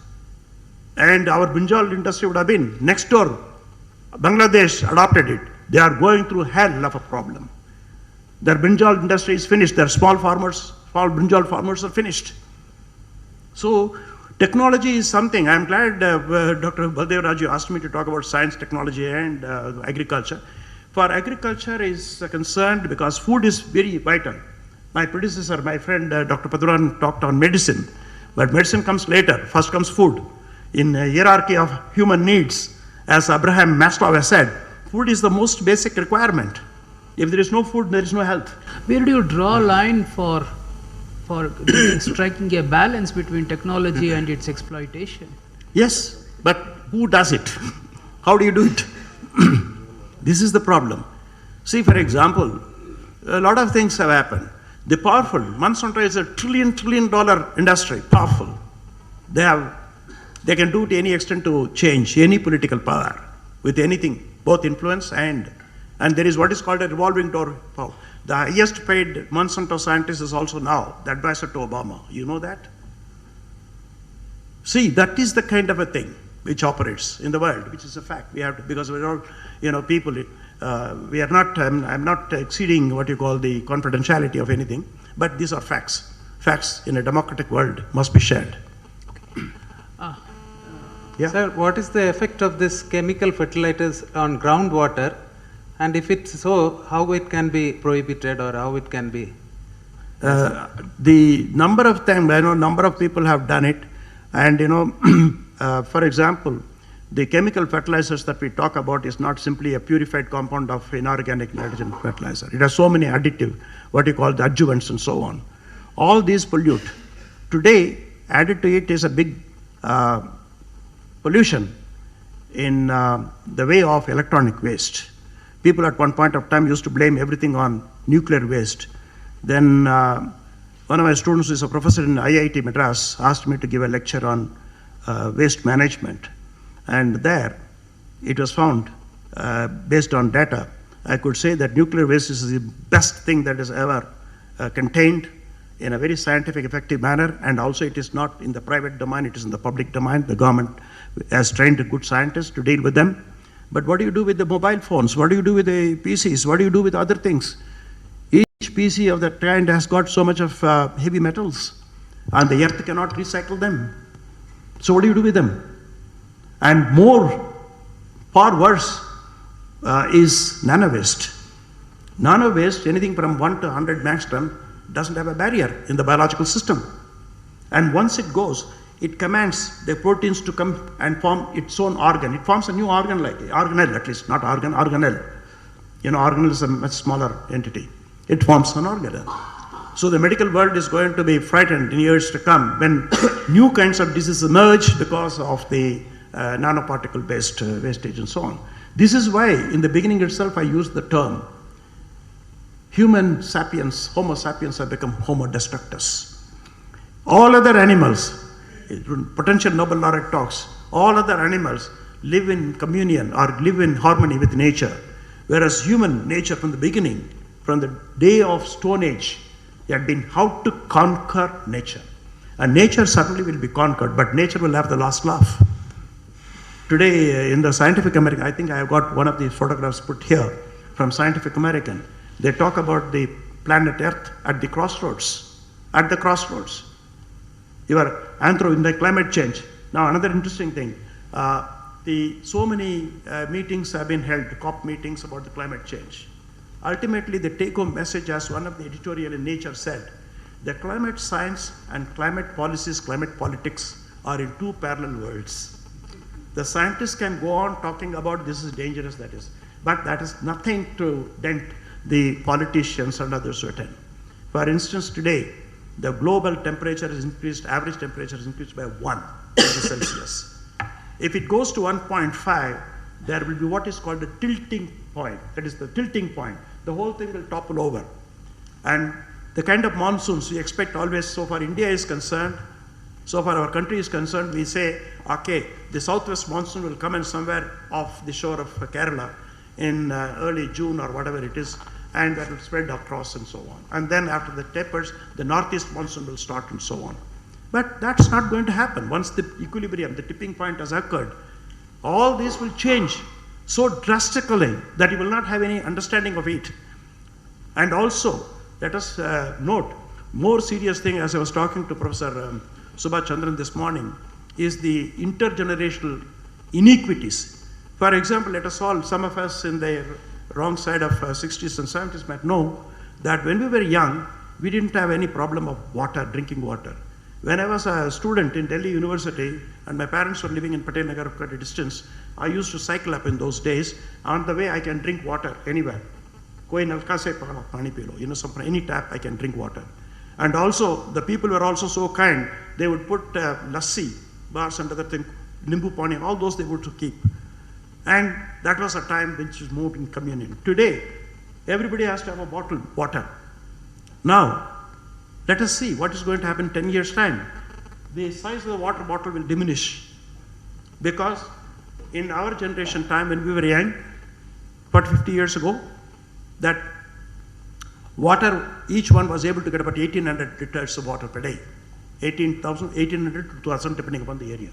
And our brinjal industry would have been next door. Bangladesh adopted it. They are going through hell of a problem. Their brinjal industry is finished. Their small brinjal farmers are finished. So technology is something. I'm glad Dr. Baldev Raju asked me to talk about science, technology, and agriculture. For agriculture is concerned because food is very vital. My predecessor, my friend Dr. Paduran talked on medicine, but medicine comes later. First comes food. In a hierarchy of human needs, as Abraham Maslow has said, food is the most basic requirement. If there is no food, there is no health. Where do you draw a line for striking a balance between technology and its exploitation? Yes, but who does it? How do you do it? This is the problem. See, for example, a lot of things have happened. The powerful, Monsanto is a trillion dollar industry, powerful. They can do to any extent to change any political power with anything, both influence and there is what is called a revolving door power. The highest paid Monsanto scientist is also now the advisor to Obama. You know that? See, that is the kind of a thing which operates in the world, which is a fact. We have to, because we're all, people, we are not, I'm not exceeding what you call the confidentiality of anything, but these are facts. Facts in a democratic world must be shared. Yeah. Sir, what is the effect of this chemical fertilizers on groundwater? And if it's so, how it can be prohibited or how it can be? The number of times, I know number of people have done it. And for example, the chemical fertilizers that we talk about is not simply a purified compound of inorganic nitrogen fertilizer. It has so many additive, what you call the adjuvants and so on. All these pollute. Today, added to it is a big pollution in the way of electronic waste. People at one point of time used to blame everything on nuclear waste. Then one of my students who is a professor in IIT Madras asked me to give a lecture on waste management. And there it was found, based on data, I could say that nuclear waste is the best thing that is ever contained in a very scientific, effective manner, and also it is not in the private domain, it is in the public domain. The government has trained good scientists to deal with them. But what do you do with the mobile phones? What do you do with the PCs? What do you do with other things? Each PC of that kind has got so much of heavy metals, and the earth cannot recycle them. So what do you do with them? And far worse, is nano waste. Nano waste, anything from 1 to 100 angstrom, doesn't have a barrier in the biological system. And once it goes, it commands the proteins to come and form its own organ. It forms a new organ, like organelle at least, not organ, organelle. Organelle is a much smaller entity. It forms an organelle. So the medical world is going to be frightened in years to come when new kinds of diseases emerge because of the nanoparticle-based wastage and so on. This is why, in the beginning itself, I used the term human sapiens, Homo sapiens have become Homo destructus. All other animals, potential Nobel laureate talks, all other animals live in communion or live in harmony with nature, whereas human nature from the beginning, from the day of Stone Age, had been how to conquer nature. And nature certainly will be conquered, but nature will have the last laugh. Today in the Scientific American, I think I have got one of these photographs put here from Scientific American. They talk about the planet Earth at the crossroads. At the crossroads. In the climate change. Now another interesting thing, so many meetings have been held, COP meetings about the climate change. Ultimately, the take-home message, as one of the editorial in Nature said, the climate science and climate policies, climate politics are in two parallel worlds. The scientists can go on talking about this is dangerous, that is, but that is nothing to dent the politicians and others who attend. For instance, today, the global temperature has increased, average temperature has increased by 1. degrees Celsius. If it goes to 1.5, there will be what is called a tilting point. That is the tilting point. The whole thing will topple over. And the kind of monsoons we expect always, so far India is concerned, so far our country is concerned, we say, okay, the southwest monsoon will come in somewhere off the shore of Kerala in early June or whatever it is, and that will spread across and so on. And then after the tapers, the northeast monsoon will start and so on. But that's not going to happen. Once the equilibrium, the tipping point has occurred, all this will change so drastically that you will not have any understanding of it. And also, let us note, more serious thing, as I was talking to Professor Subhash Chandran this morning, is the intergenerational inequities. For example, let us all, some of us in the wrong side of 60s and 70s might know that when we were young, we didn't have any problem of water, drinking water. When I was a student in Delhi University and my parents were living in Patel Nagar quite a distance, I used to cycle up in those days. On the way, I can drink water anywhere. Koi nalka se pani pi lo. From any tap, I can drink water. And also, the people were also so kind, they would put lassi, bars and other things, nimbu pani, all those they would to keep. And that was a time which was moved in communion. Today, everybody has to have a bottled water. Now, let us see what is going to happen 10 years' time. The size of the water bottle will diminish because in our generation time when we were young, about 50 years ago, that water, each one was able to get about 1800 liters of water per day. 1800 to 2000 depending upon the area.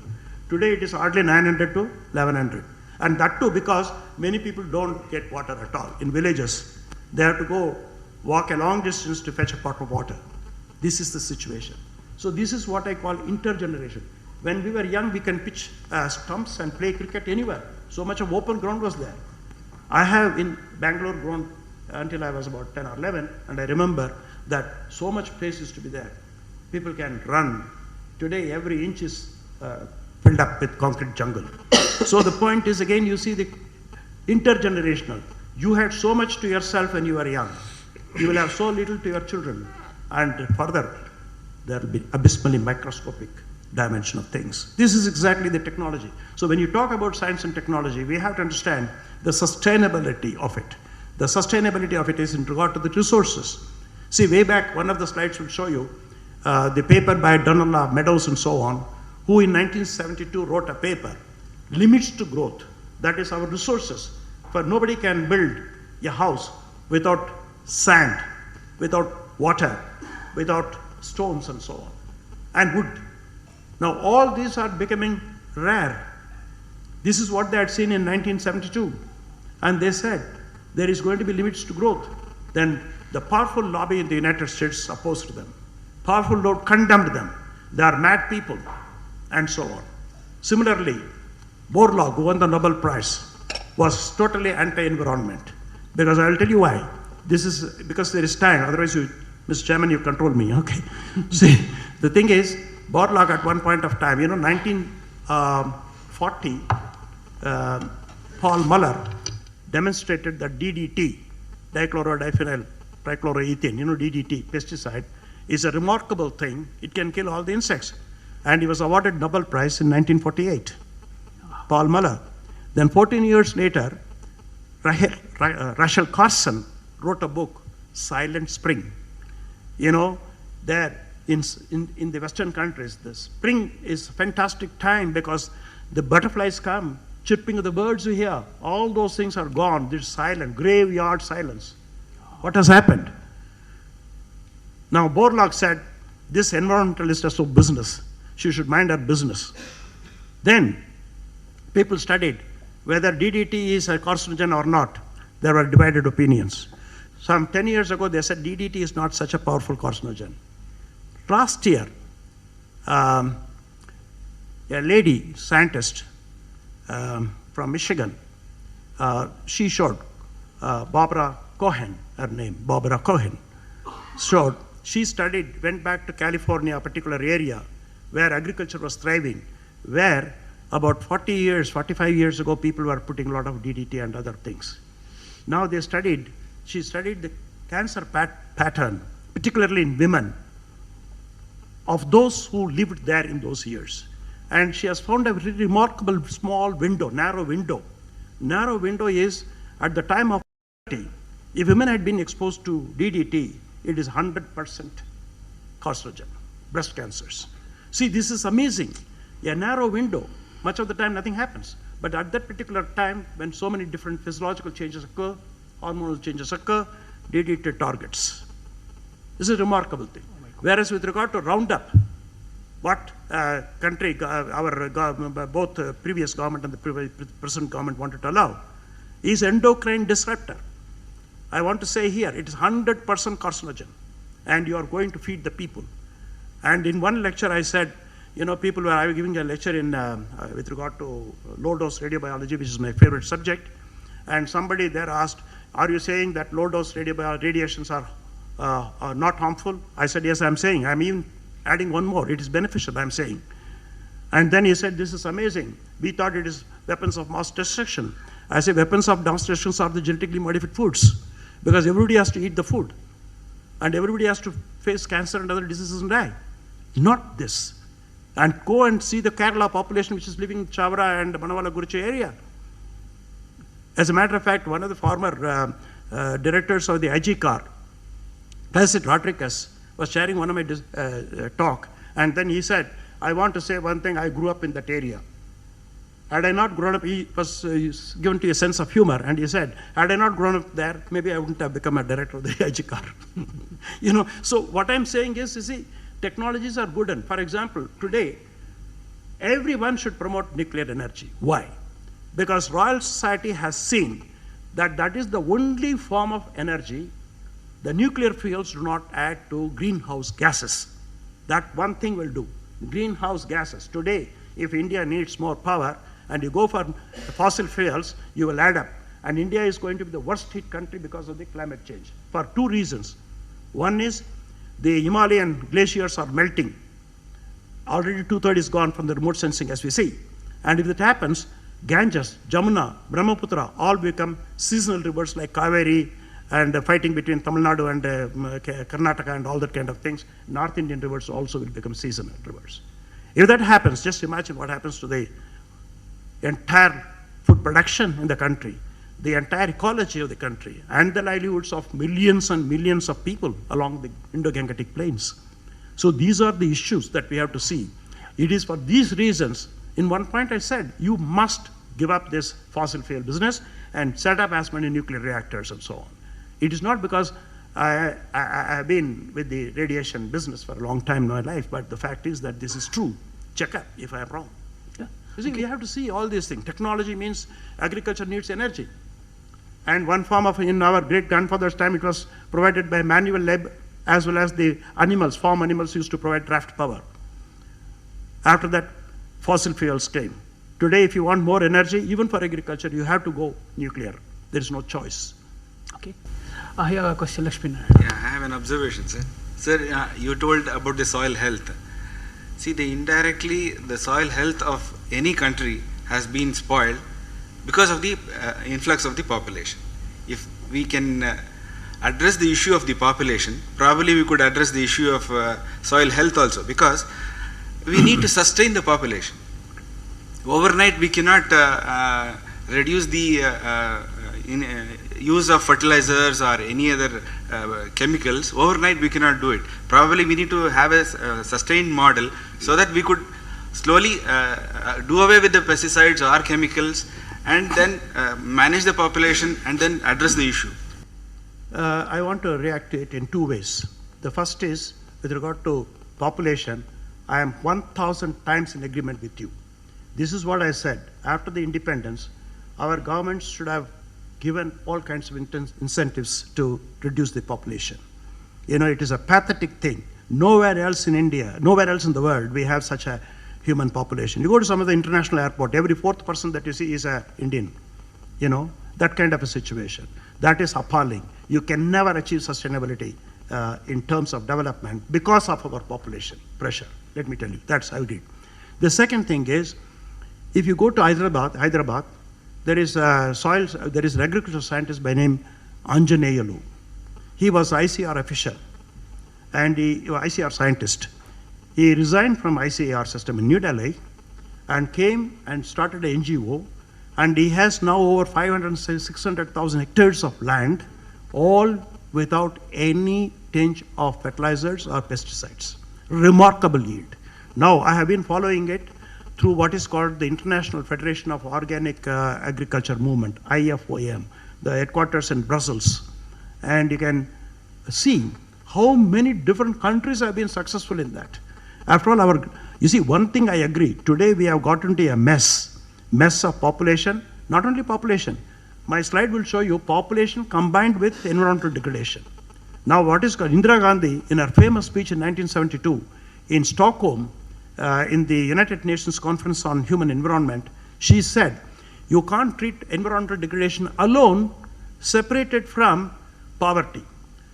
Today it is hardly 900 to 1100. And that too because many people don't get water at all. In villages, they have to go walk a long distance to fetch a pot of water. This is the situation. So this is what I call intergeneration. When we were young, we can pitch stumps and play cricket anywhere. So much of open ground was there. I have in Bangalore grown until I was about 10 or 11, and I remember that so much place used to be there. People can run. Today, every inch is filled up with concrete jungle. So the point is, again, you see the intergenerational. You had so much to yourself when you were young. You will have so little to your children. And further, there will be abysmally microscopic dimension of things. This is exactly the technology. So when you talk about science and technology, we have to understand the sustainability of it. The sustainability of it is in regard to the resources. See, way back, one of the slides will show you the paper by Donella Meadows and so on, who in 1972 wrote a paper, Limits to Growth. That is our resources. For nobody can build a house without sand, without water, without stones and so on, and wood. Now all these are becoming rare. This is what they had seen in 1972. And they said there is going to be limits to growth. Then the powerful lobby in the United States opposed them. Powerful lobby condemned them. They are mad people, and so on. Similarly, Borlaug, who won the Nobel Prize, was totally anti-environment. Because I will tell you why. This is because there is time, otherwise you, Mr. Chairman, you control me, okay? See, the thing is, Borlaug at one point of time, 1940, Paul Muller demonstrated that DDT, dichlorodiphenyl trichloroethane, DDT, pesticide, is a remarkable thing. It can kill all the insects. And he was awarded Nobel Prize in 1948, Paul Muller. Then 14 years later, Rachel Carson wrote a book, Silent Spring. There in the Western countries, the spring is a fantastic time because the butterflies come, chirping of the birds you hear, all those things are gone. There's silent, graveyard silence. What has happened? Now Borlaug said, this environmentalist does no business. She should mind her business. Then people studied whether DDT is a carcinogen or not. There were divided opinions. Some 10 years ago, they said DDT is not such a powerful carcinogen. Last year, a lady scientist from Michigan, she showed, Barbara Cohen, her name, Barbara Cohen, showed, she studied, went back to California, a particular area where agriculture was thriving, where about 45 years ago, people were putting a lot of DDT and other things. Now she studied the cancer pattern, particularly in women, of those who lived there in those years. And she has found a very remarkable small window, narrow window. Narrow window is at the time of puberty, if women had been exposed to DDT, it is 100% carcinogen, breast cancers. See, this is amazing. A narrow window, much of the time nothing happens. But at that particular time, when so many different physiological changes occur, hormonal changes occur, DDT targets. This is a remarkable thing. Whereas with regard to Roundup, what country, both previous government and the present government wanted to allow, is endocrine disruptor. I want to say here, it is 100% carcinogen, and you are going to feed the people. And in one lecture I said, you know, people were, I was giving a lecture in, with regard to low-dose radiobiology, which is my favorite subject, and somebody there asked, are you saying that low-dose radiations are not harmful? I said, yes, I'm saying. I'm even adding one more. It is beneficial, I'm saying. And then he said, this is amazing. We thought it is weapons of mass destruction. I say, weapons of mass destruction are the genetically modified foods, because everybody has to eat the food, and everybody has to face cancer and other diseases and die. Not this. And go and see the Kerala population which is living in Chavara and Manavala Guruchi area. As a matter of fact, one of the former directors of the IGCAR, President Rodriguez, was sharing one of my talk, and then he said, I want to say one thing, I grew up in that area. Had I not grown up, he was given to a sense of humor, and he said, had I not grown up there, maybe I wouldn't have become a director of the IGCAR. You know, so what I'm saying is, you see, technologies are good, and for example, today, everyone should promote nuclear energy. Why? Because Royal Society has seen that that is the only form of energy. The nuclear fuels do not add to greenhouse gases. That one thing will do. Greenhouse gases. Today, if India needs more power and you go for fossil fuels, you will add up. And India is going to be the worst hit country because of the climate change, for two reasons. One is the Himalayan glaciers are melting. Already 2/3 is gone from the remote sensing, as we see. And if that happens, Ganges, Jamuna, Brahmaputra all become seasonal rivers like Kaveri, and fighting between Tamil Nadu and Karnataka and all that kind of things. North Indian rivers also will become seasonal rivers. If that happens, just imagine what happens to the entire food production in the country, the entire ecology of the country, and the livelihoods of millions and millions of people along the Indo-Gangetic plains. So these are the issues that we have to see. It is for these reasons, in one point I said, you must give up this fossil fuel business and set up as many nuclear reactors and so on. It is not because I have been with the radiation business for a long time in my life, but the fact is that this is true. Check up if I am wrong. Yeah. You see, we have to see all these things. Technology means agriculture needs energy. And one form of, in our great grandfather's time, it was provided by manual labor, as well as the animals, farm animals used to provide draft power. After that, fossil fuels came. Today, if you want more energy, even for agriculture, you have to go nuclear. There is no choice. Okay. I have a question, Lakshmi. Yeah, I have an observation, sir. Sir, you told about the soil health. See, indirectly, the soil health of any country has been spoiled because of the influx of the population. If we can address the issue of the population, probably we could address the issue of soil health also, because we need to sustain the population. Overnight, we cannot reduce the use of fertilizers or any other chemicals. Overnight, we cannot do it. Probably we need to have a sustained model so that we could slowly do away with the pesticides or chemicals, and then manage the population and then address the issue. I want to react to it in two ways. The first is, with regard to population, I am 1,000 times in agreement with you. This is what I said. After the independence, our governments should have given all kinds of incentives to reduce the population. You know, it is a pathetic thing. Nowhere else in India, nowhere else in the world, we have such a human population. You go to some of the international airport, every fourth person that you see is an Indian. You know, that kind of a situation. That is appalling. You can never achieve sustainability in terms of development because of our population pressure. Let me tell you, that's I agree. The second thing is, if you go to Hyderabad, there is an agricultural scientist by name Anjaneyalu. He was ICAR official and ICAR scientist. He resigned from ICAR system in New Delhi and came and started an NGO, and he has now over 600,000 hectares of land, all without any tinge of fertilizers or pesticides. Remarkable yield. Now, I have been following it through what is called the International Federation of Organic Agriculture Movement, IFOM, the headquarters in Brussels. And you can see how many different countries have been successful in that. After all, you see, one thing I agree, today we have got into a mess of population, not only population. My slide will show you population combined with environmental degradation. Now, what is called Indira Gandhi, in her famous speech in 1972 in Stockholm, in the United Nations Conference on Human Environment, she said, you can't treat environmental degradation alone, separated from poverty.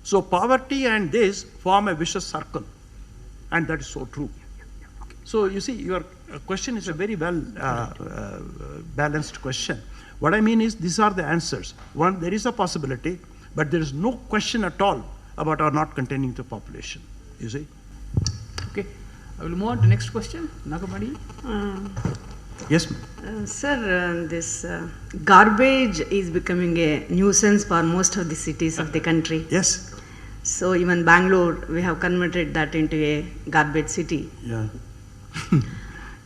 So poverty and this form a vicious circle, and that is so true. So you see, your question is a very well balanced question. What I mean is, these are the answers. One, there is a possibility, but there is no question at all about our not containing the population, you see. Okay, I will move on to the next question. Nagamani? Yes, ma'am. Sir, this garbage is becoming a nuisance for most of the cities of the country. Yes. So even Bangalore, we have converted that into a garbage city. Yeah.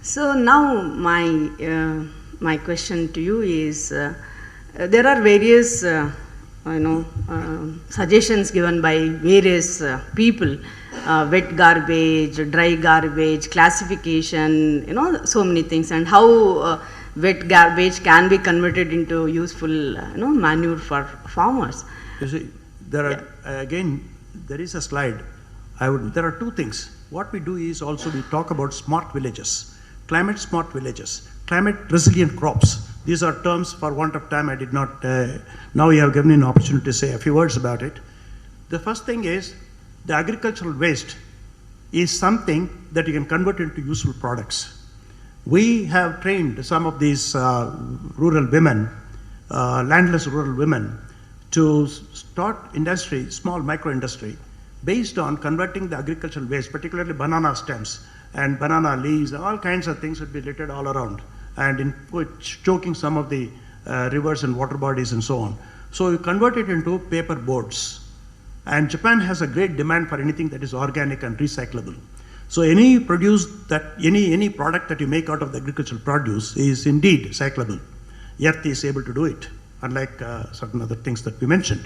So now my question to you is, there are various suggestions given by various people, wet garbage, dry garbage, classification, so many things, and how wet garbage can be converted into useful manure for farmers. You see, there are, again, there is a slide. There are two things. What we do is also we talk about smart villages, climate smart villages, climate resilient crops. These are terms, for want of time, I did not, now you have given me an opportunity to say a few words about it. The first thing is, the agricultural waste is something that you can convert into useful products. We have trained some of these rural women, landless rural women, to start industry, small micro industry, based on converting the agricultural waste, particularly banana stems and banana leaves, all kinds of things would be littered all around, and in choking some of the rivers and water bodies and so on. So you convert it into paper boards. And Japan has a great demand for anything that is organic and recyclable. So any product that you make out of the agricultural produce is indeed recyclable. Earth is able to do it, unlike certain other things that we mentioned.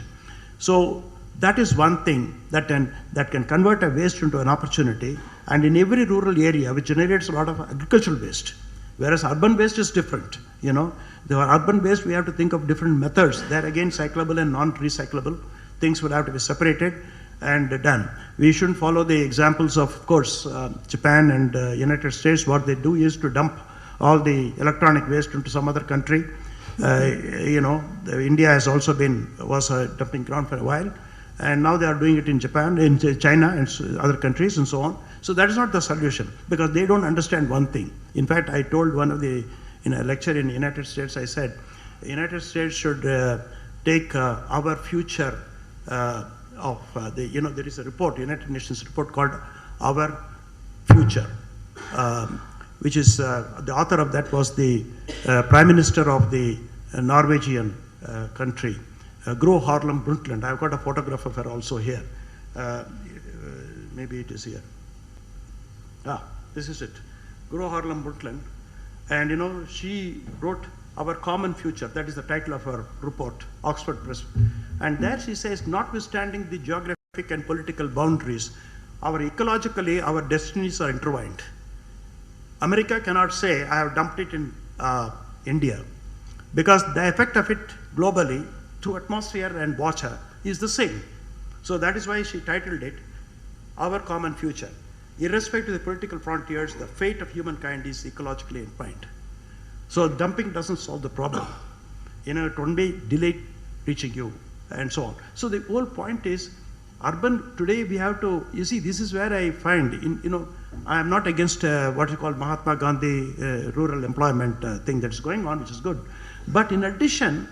So that is one thing that can convert a waste into an opportunity, and in every rural area which generates a lot of agricultural waste, whereas urban waste is different. The urban waste, we have to think of different methods. They're again cyclable and non-recyclable. Things will have to be separated and done. We shouldn't follow the examples of course, Japan and United States. What they do is to dump all the electronic waste into some other country. India has also was a dumping ground for a while, and now they are doing it in Japan, in China, and other countries, and so on. So that is not the solution, because they don't understand one thing. In fact, I told in a lecture in the United States, I said, the United States should take our future there is a report, United Nations report called Our Future, which is, the author of that was the Prime Minister of the Norwegian country, Gro Harlem Brundtland. I've got a photograph of her also here. Maybe it is here. This is it. Gro Harlem Brundtland. And she wrote Our Common Future. That is the title of her report, Oxford Press. And there she says, notwithstanding the geographic and political boundaries, ecologically, our destinies are intertwined. America cannot say, I have dumped it in India, because the effect of it globally through atmosphere and water is the same. So that is why she titled it Our Common Future. Irrespective of the political frontiers, the fate of humankind is ecologically entwined. So dumping doesn't solve the problem. It only delayed reaching you, and so on. So the whole point is, urban, today we have to, you see, this is where I find, I am not against what you call Mahatma Gandhi rural employment thing that's going on, which is good. But in addition,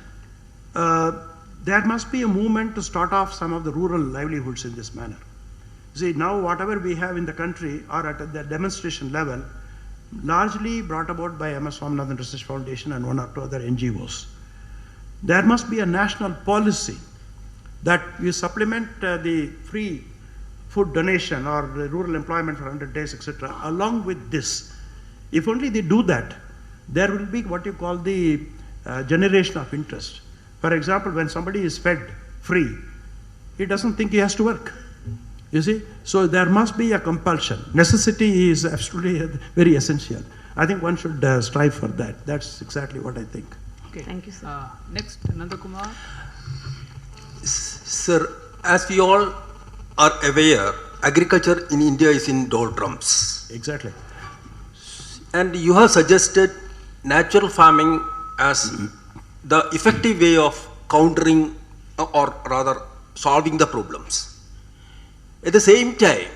there must be a movement to start off some of the rural livelihoods in this manner. See, now whatever we have in the country are at the demonstration level, largely brought about by MS Swaminathan Research Foundation and one or two other NGOs. There must be a national policy that we supplement the free food donation or the rural employment for 100 days, etc. Along with this, if only they do that, there will be what you call the generation of interest. For example, when somebody is fed free, he doesn't think he has to work. You see? So there must be a compulsion. Necessity is absolutely very essential. I think one should strive for that. That's exactly what I think. Okay. Thank you, sir. Next, Nanda Kumar. Sir, as we all are aware, agriculture in India is in doldrums. Exactly. And you have suggested natural farming as the effective way of countering or rather solving the problems. At the same time,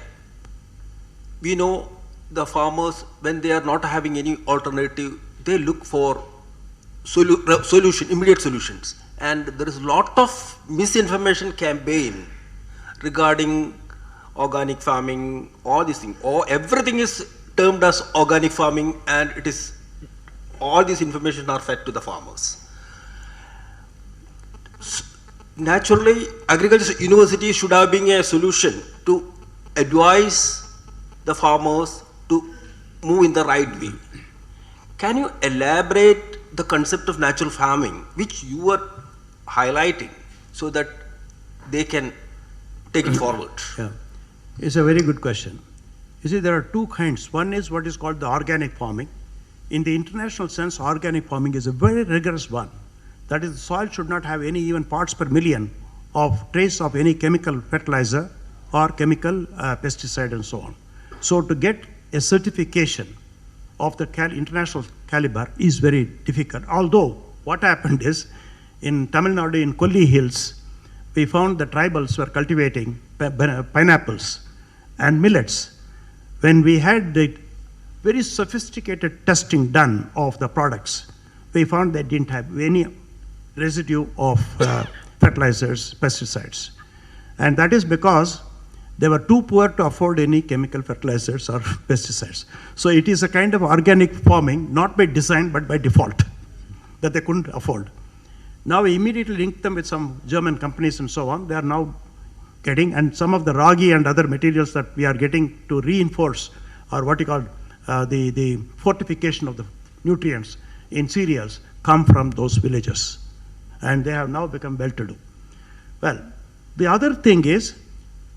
we know the farmers, when they are not having any alternative, they look for immediate solutions. And there is a lot of misinformation campaign regarding organic farming, all these things. Everything is termed as organic farming, and it is all this information are fed to the farmers. Naturally, agriculture university should have been a solution to advise the farmers to move in the right way. Can you elaborate the concept of natural farming, which you are highlighting, so that they can take it forward? Yeah, it's a very good question. You see, there are two kinds. One is what is called the organic farming. In the international sense, organic farming is a very rigorous one. That is, the soil should not have any even parts per million of trace of any chemical fertilizer or chemical pesticide and so on. So to get a certification of the international caliber is very difficult. Although what happened is, in Tamil Nadu, in Kolli Hills, we found the tribals were cultivating pineapples and millets. When we had the very sophisticated testing done of the products, we found they didn't have any residue of fertilizers, pesticides. And that is because they were too poor to afford any chemical fertilizers or pesticides. So it is a kind of organic farming, not by design, but by default, that they couldn't afford. Now we immediately linked them with some German companies and so on. They are now getting, and some of the ragi and other materials that we are getting to reinforce, or what you call the fortification of the nutrients in cereals, come from those villages. And they have now become well-to-do. Well, the other thing is,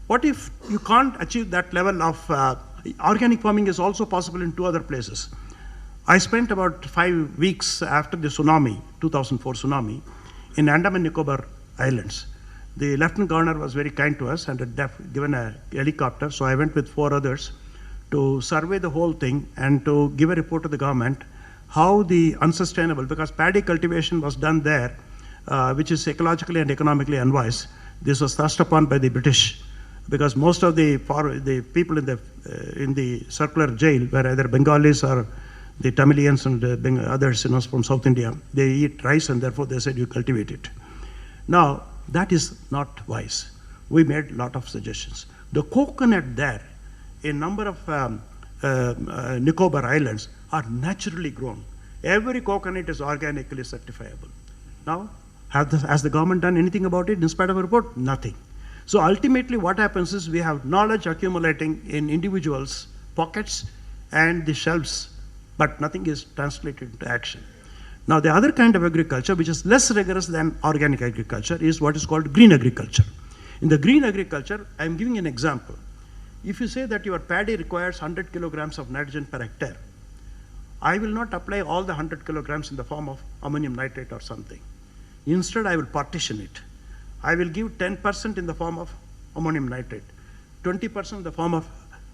what if you can't achieve that level of organic farming is also possible in two other places. I spent about 5 weeks after the tsunami, 2004 tsunami, in Andaman Nicobar Islands. The Lieutenant Governor was very kind to us and had given a helicopter, so I went with 4 others to survey the whole thing and to give a report to the government how the unsustainable, because paddy cultivation was done there, which is ecologically and economically unwise. This was thrust upon by the British, because most of the people in the circular jail were either Bengalis or the Tamilians and others, from South India. They eat rice, and therefore they said you cultivate it. Now that is not wise. We made a lot of suggestions. The coconut there, a number of Nicobar Islands, are naturally grown. Every coconut is organically certifiable. Now, has the government done anything about it in spite of a report? Nothing. So ultimately what happens is we have knowledge accumulating in individuals' pockets and the shelves, but nothing is translated into action. Now the other kind of agriculture, which is less rigorous than organic agriculture, is what is called green agriculture. In the green agriculture, I am giving an example. If you say that your paddy requires 100 kilograms of nitrogen per hectare, I will not apply all the 100 kilograms in the form of ammonium nitrate or something. Instead, I will partition it. I will give 10% in the form of ammonium nitrate, 20% in the form of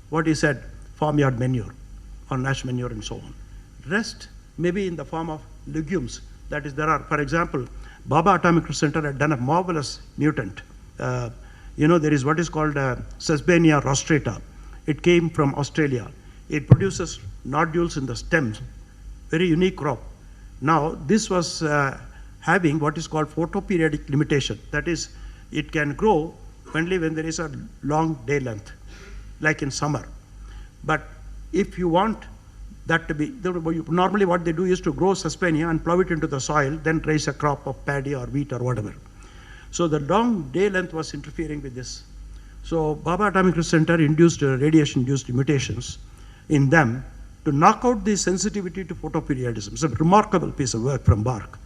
what he said, farmyard manure or nash manure and so on. Rest maybe in the form of legumes. That is, there are, for example, Baba Atomic Center had done a marvelous mutant. There is what is called Sesbania rostrata. It came from Australia. It produces nodules in the stems, very unique crop. Now, this was having what is called photoperiodic limitation. That is, it can grow only when there is a long day length, like in summer. But if you want that to be, normally what they do is to grow Suspenia and plow it into the soil, then raise a crop of paddy or wheat or whatever. So the long day length was interfering with this. So Bhabha Atomic Research Center induced radiation-induced mutations in them to knock out the sensitivity to photoperiodism. It's a remarkable piece of work from Bark.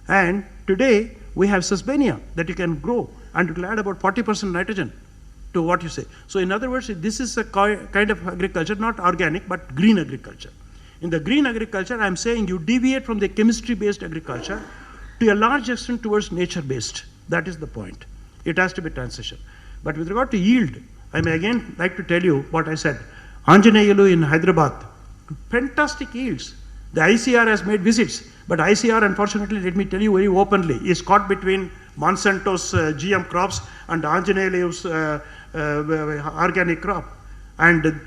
And today we have Suspenia that you can grow, and it will add about 40% nitrogen to what you say. So in other words, this is a kind of agriculture, not organic, but green agriculture. In the green agriculture, I'm saying you deviate from the chemistry-based agriculture to a large extent towards nature-based. That is the point. It has to be transition. But with regard to yield, I may again like to tell you what I said. Anjaneyalu in Hyderabad, fantastic yields. The ICR has made visits, but ICR, unfortunately, let me tell you very openly, is caught between Monsanto's GM crops and Anjaneyulu's organic crop. And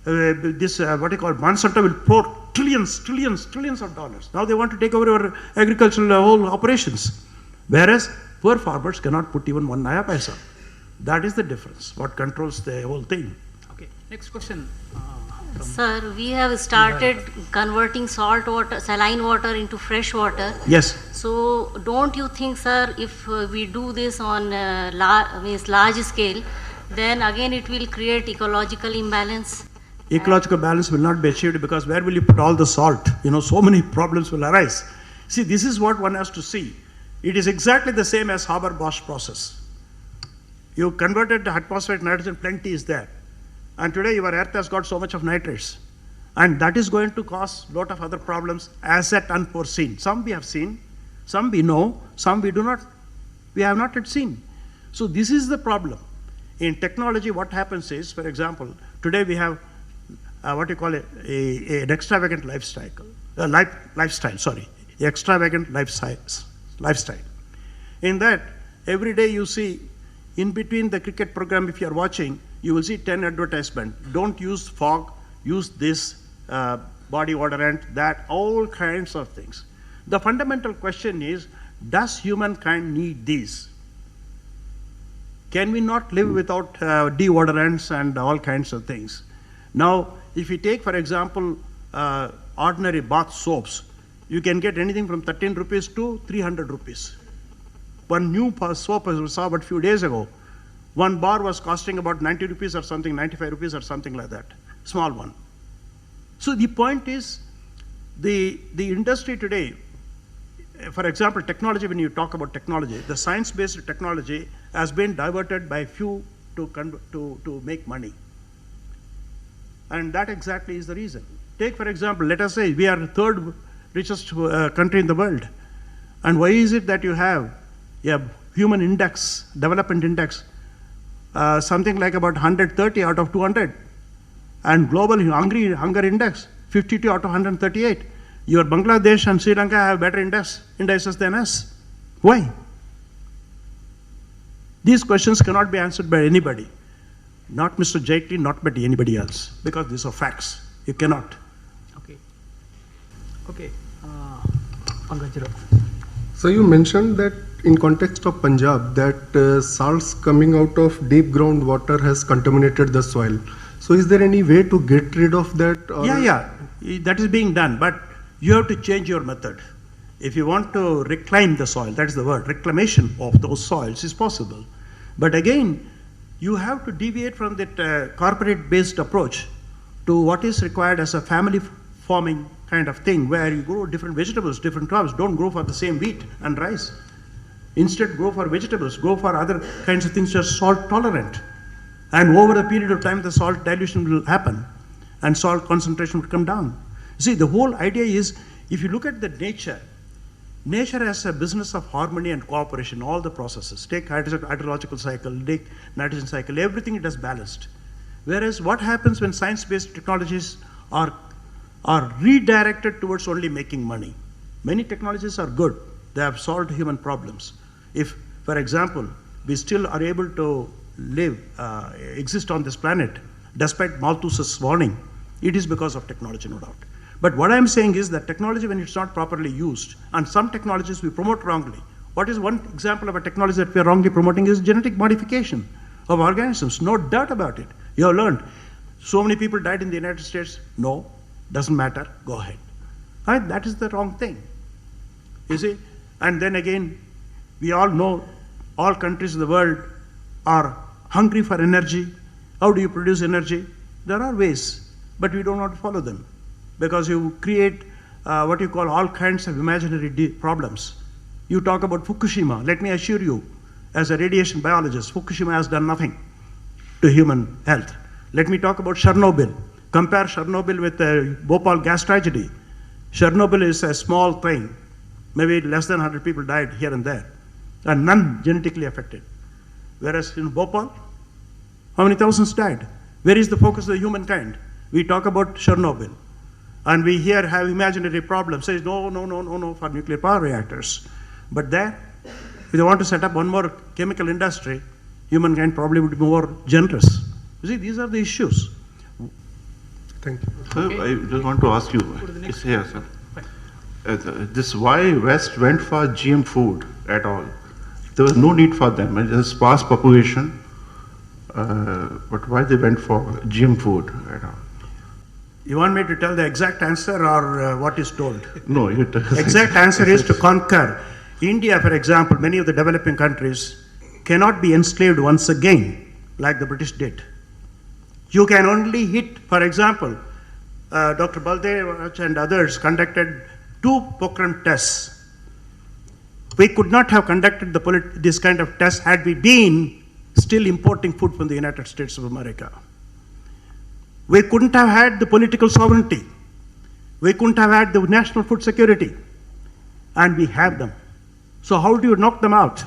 this, what you call, Monsanto will pour trillions of dollars. Now they want to take over our agricultural whole operations. Whereas poor farmers cannot put even 1 naya paisa. That is the difference, what controls the whole thing. Okay, next question. Sir, we have started converting salt water, saline water into fresh water. Yes. So, don't you think, sir, if we do this on large scale, then again it will create ecological imbalance? Ecological balance will not be achieved because where will you put all the salt? So many problems will arise. See, this is what one has to see. It is exactly the same as Haber-Bosch process. You converted the atmospheric nitrogen, plenty is there. And today your earth has got so much of nitrates. And that is going to cause a lot of other problems as yet unforeseen. Some we have seen, some we know, some we have not yet seen. So this is the problem. In technology, what happens is, for example, today we have what you call an extravagant lifestyle. Extravagant lifestyle. In that, every day you see, in between the cricket program, if you are watching, you will see 10 advertisements. Don't use fog, use this body odorant, that, all kinds of things. The fundamental question is, does humankind need these? Can we not live without deodorants and all kinds of things? Now, if you take, for example, ordinary bath soaps, you can get anything from 13 rupees to 300 rupees. One new soap I saw about a few days ago, one bar was costing about 90 rupees or something, 95 rupees or something like that, small one. So the point is, the industry today, for example, technology, when you talk about technology, the science-based technology has been diverted by few to make money. And that exactly is the reason. Take, for example, let us say we are the third richest country in the world. And why is it that you have a human index, development index, something like about 130 out of 200, and global hunger index, 52 out of 138. Your Bangladesh and Sri Lanka have better indices than us. Why? These questions cannot be answered by anybody. Not Mr. Jaitley, not by anybody else, because these are facts. You cannot. Okay. Pankaj. So you mentioned that in context of Punjab, that salts coming out of deep ground water has contaminated the soil. So is there any way to get rid of that? Yeah, that is being done, but you have to change your method. If you want to reclaim the soil, that is the word, reclamation of those soils is possible. But again, you have to deviate from that corporate-based approach to what is required as a family farming kind of thing, where you grow different vegetables, different crops. Don't grow for the same wheat and rice. Instead, grow for vegetables, grow for other kinds of things that are salt tolerant. And over a period of time, the salt dilution will happen and salt concentration will come down. See, the whole idea is, if you look at the nature has a business of harmony and cooperation, all the processes. Take hydrological cycle, take nitrogen cycle, everything it is balanced. Whereas what happens when science-based technologies are redirected towards only making money? Many technologies are good. They have solved human problems. If, for example, we still are able to exist on this planet, despite Malthus's warning, it is because of technology, no doubt. But what I'm saying is that technology, when it's not properly used, and some technologies we promote wrongly. What is one example of a technology that we are wrongly promoting is genetic modification of organisms. No doubt about it. You have learned. So many people died in the United States? No. doesn't matter, go ahead. And that is the wrong thing, you see. And then again, we all know all countries in the world are hungry for energy. How do you produce energy? There are ways, but we don't want to follow them because you create what you call all kinds of imaginary problems. You talk about Fukushima. Let me assure you, as a radiation biologist, Fukushima has done nothing to human health. Let me talk about Chernobyl. Compare Chernobyl with the Bhopal gas tragedy. Chernobyl is a small thing. Maybe less than 100 people died here and there, and none genetically affected. Whereas in Bhopal, how many thousands died? Where is the focus of the humankind? We talk about Chernobyl, and we here have imaginary problems. Say no for nuclear power reactors. But there, if they want to set up one more chemical industry, humankind probably would be more generous. You see, these are the issues. Thank you. Sir, I just want to ask you, it's here, sir. This why West went for GM food at all? There was no need for them. It is sparse population, but why they went for GM food at all? You want me to tell the exact answer or what is told? No, you tell. Exact answer is to conquer. India, for example, many of the developing countries cannot be enslaved once again like the British did. You can only hit, for example, Dr. Baldev and others conducted 2 Pokhran tests. We could not have conducted this kind of tests had we been still importing food from the United States of America. We couldn't have had the political sovereignty. We couldn't have had the national food security. And we have them. So how do you knock them out?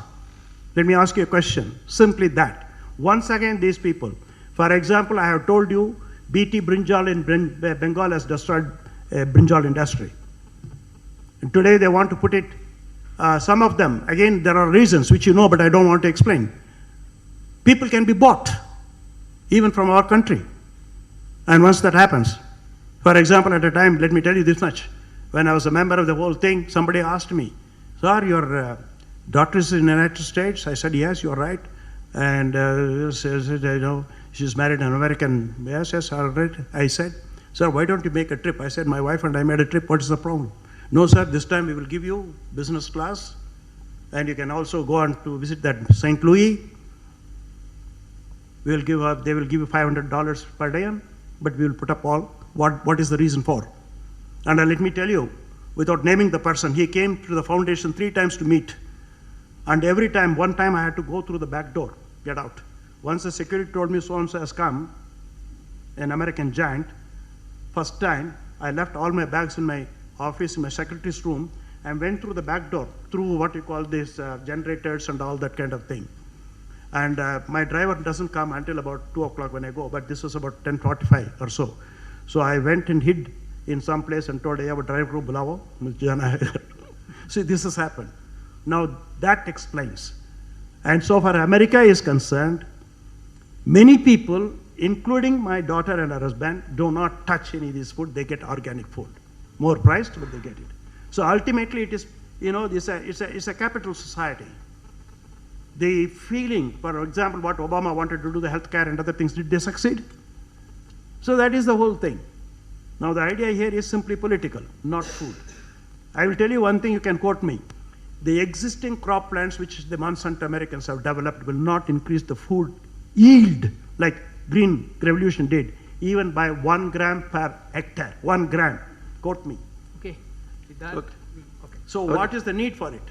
Let me ask you a question. Simply that. Once again, these people. For example, I have told you BT brinjal in Bengal has destroyed brinjal industry. And today they want to put it, some of them, again, there are reasons which you know, but I don't want to explain. People can be bought, even from our country. And once that happens, for example, at a time, let me tell you this much. When I was a member of the whole thing, somebody asked me, "Sir, your daughter is in the United States?" I said, "Yes, you're right." And she's married an American. Yes, all right. I said, "Sir, why don't you make a trip?" I said, "My wife and I made a trip. What is the problem?" "No, sir, this time we will give you business class, and you can also go on to visit that St. Louis. They will give you $500 per day, but we will put up all. What is the reason for?" And let me tell you, without naming the person, he came to the foundation 3 times to meet. And every time, one time I had to go through the back door, get out. Once the security told me so-and-so has come, an American giant, first time, I left all my bags in my office, in my secretary's room, and went through the back door, through what you call these generators and all that kind of thing. And my driver doesn't come until about 2 o'clock when I go, but this was about 10:45 or so. So I went and hid in some place and told, "I have a driver bulavo." See, this has happened. Now that explains. And so far America is concerned, many people, including my daughter and her husband, do not touch any of this food. They get organic food. More priced, but they get it. So ultimately it is, it's a capital society. The feeling, for example, what Obama wanted to do, the healthcare and other things, did they succeed? So that is the whole thing. Now the idea here is simply political, not food. I will tell you one thing, you can quote me. The existing crop plants which the Monsanto Americans have developed will not increase the food yield like Green Revolution did, even by 1 gram per hectare. 1 gram. Quote me. Okay. With that, Okay. So what is the need for it?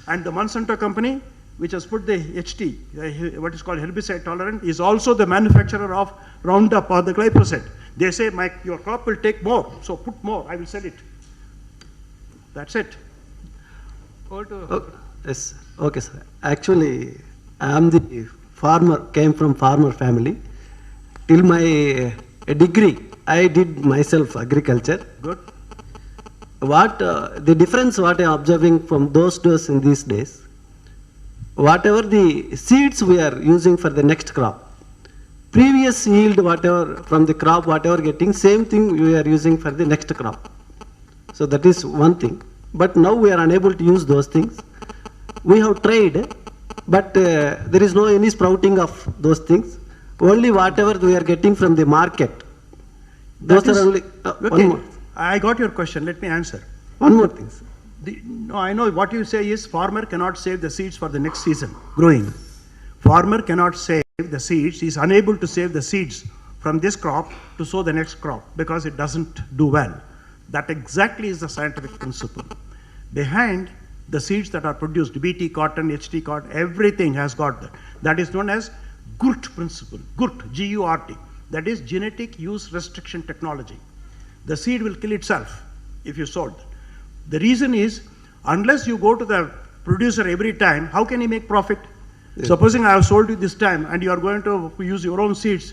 And the Monsanto company, which has put the HT, what is called herbicide tolerant, is also the manufacturer of Roundup or the glyphosate. They say, your crop will take more, so put more, I will sell it. That's it. Yes, okay, sir. Actually, I am the farmer, came from farmer family. Till my degree, I did myself agriculture. Good. What the difference what I am observing from those days in these days, whatever the seeds we are using for the next crop, previous yield whatever from the crop, whatever getting, same thing we are using for the next crop. So that is one thing. But now we are unable to use those things. We have tried, but there is no any sprouting of those things. Only whatever we are getting from the market. Those are only, okay. one more. I got your question. Let me answer. One more thing, sir. No, I know what you say is farmer cannot save the seeds for the next season growing. Farmer cannot save the seeds. He is unable to save the seeds from this crop to sow the next crop because it doesn't do well. That exactly is the scientific principle. Behind the seeds that are produced, BT cotton, HT cotton, everything has got that. That is known as GURT principle. GURT, G-U-R-T. That is genetic use restriction technology. The seed will kill itself if you sow it. The reason is, unless you go to the producer every time, how can he make profit? Yeah. Supposing I have sold you this time and you are going to use your own seeds,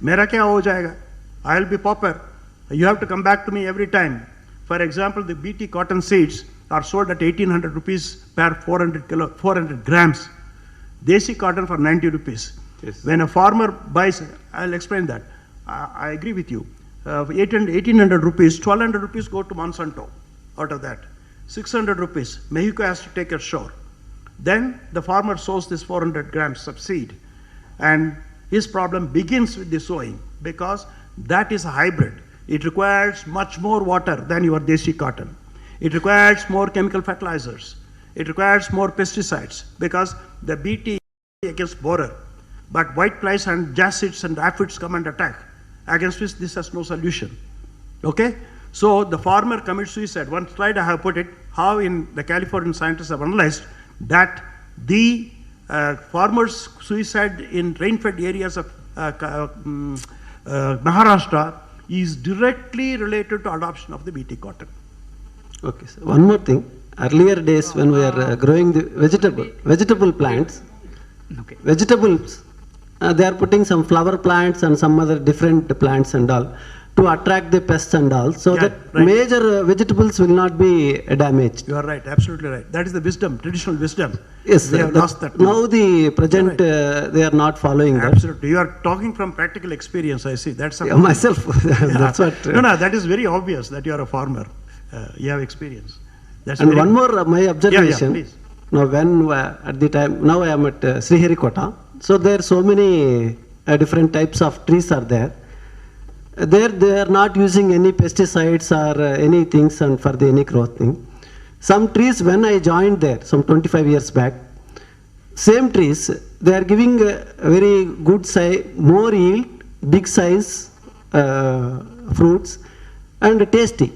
mera kya ho jayega? I will be pauper. You have to come back to me every time. For example, the BT cotton seeds are sold at 1800 rupees per 400 grams. Desi cotton for 90 rupees. Yes. When a farmer buys, I'll explain that. I agree with you. 1800 rupees, 1200 rupees go to Monsanto out of that. 600 rupees, Mexico has to take a shore. Then the farmer sows this 400 grams of seed. And his problem begins with the sowing because that is a hybrid. It requires much more water than your Desi cotton. It requires more chemical fertilizers. It requires more pesticides because the BT against borer. But white flies and jassids and aphids come and attack, against which this has no solution. Okay? So the farmer commits suicide. One slide I have put it, how in the Californian scientists have analyzed that the farmers' suicide in rain-fed areas of Maharashtra is directly related to adoption of the BT cotton. Okay, sir. One more thing. Earlier days when we are growing the vegetable plants, okay. Vegetables, they are putting some flower plants and some other different plants and all to attract the pests and all, so that right. Major vegetables will not be damaged. You are right, absolutely right. That is the wisdom, traditional wisdom. Yes, they have lost that. Now the present, they are not following that. Absolutely. You are talking from practical experience, I see. That's myself. That's what. No, that is very obvious that you are a farmer. You have experience. That's and one more, my observation. Please. Now, when at the time, now I am at Sriharikota. So there are so many different types of trees are there. There they are not using any pesticides or any things and for the any growth thing. Some trees, when I joined there some 25 years back, same trees, they are giving a very good size, more yield, big size fruits and tasty.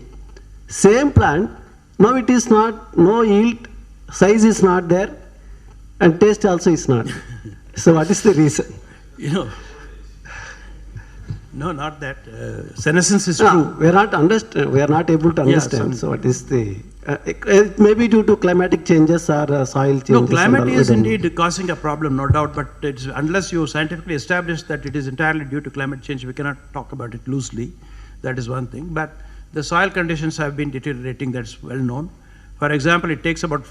Same plant, now it is not, no yield, size is not there and taste also is not. So what is the reason? You know, no, not that. Senescence is true. We are not able to understand. So what is the? It may be due to climatic changes or soil changes. No, climate is indeed causing a problem, no doubt. But it's, unless you scientifically establish that it is entirely due to climate change, we cannot talk about it loosely. That is one thing. But the soil conditions have been deteriorating. That's well known. For example, it takes about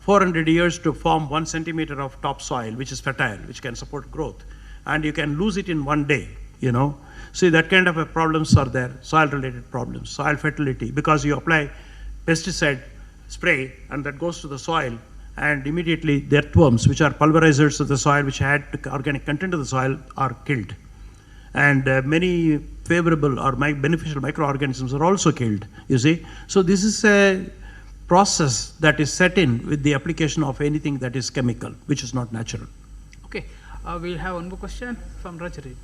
400 years to form 1 centimeter of topsoil, which is fertile, which can support growth, and you can lose it in one day. You know, see that kind of problems are there, soil-related problems, soil fertility, because you apply pesticide spray and that goes to the soil, and immediately the earthworms, which are pulverizers of the soil, which add to organic content of the soil, are killed, and many favorable or beneficial microorganisms are also killed. You see, so this is a process that is set in with the application of anything that is chemical, which is not natural. Okay, we'll have one more question from Rajari.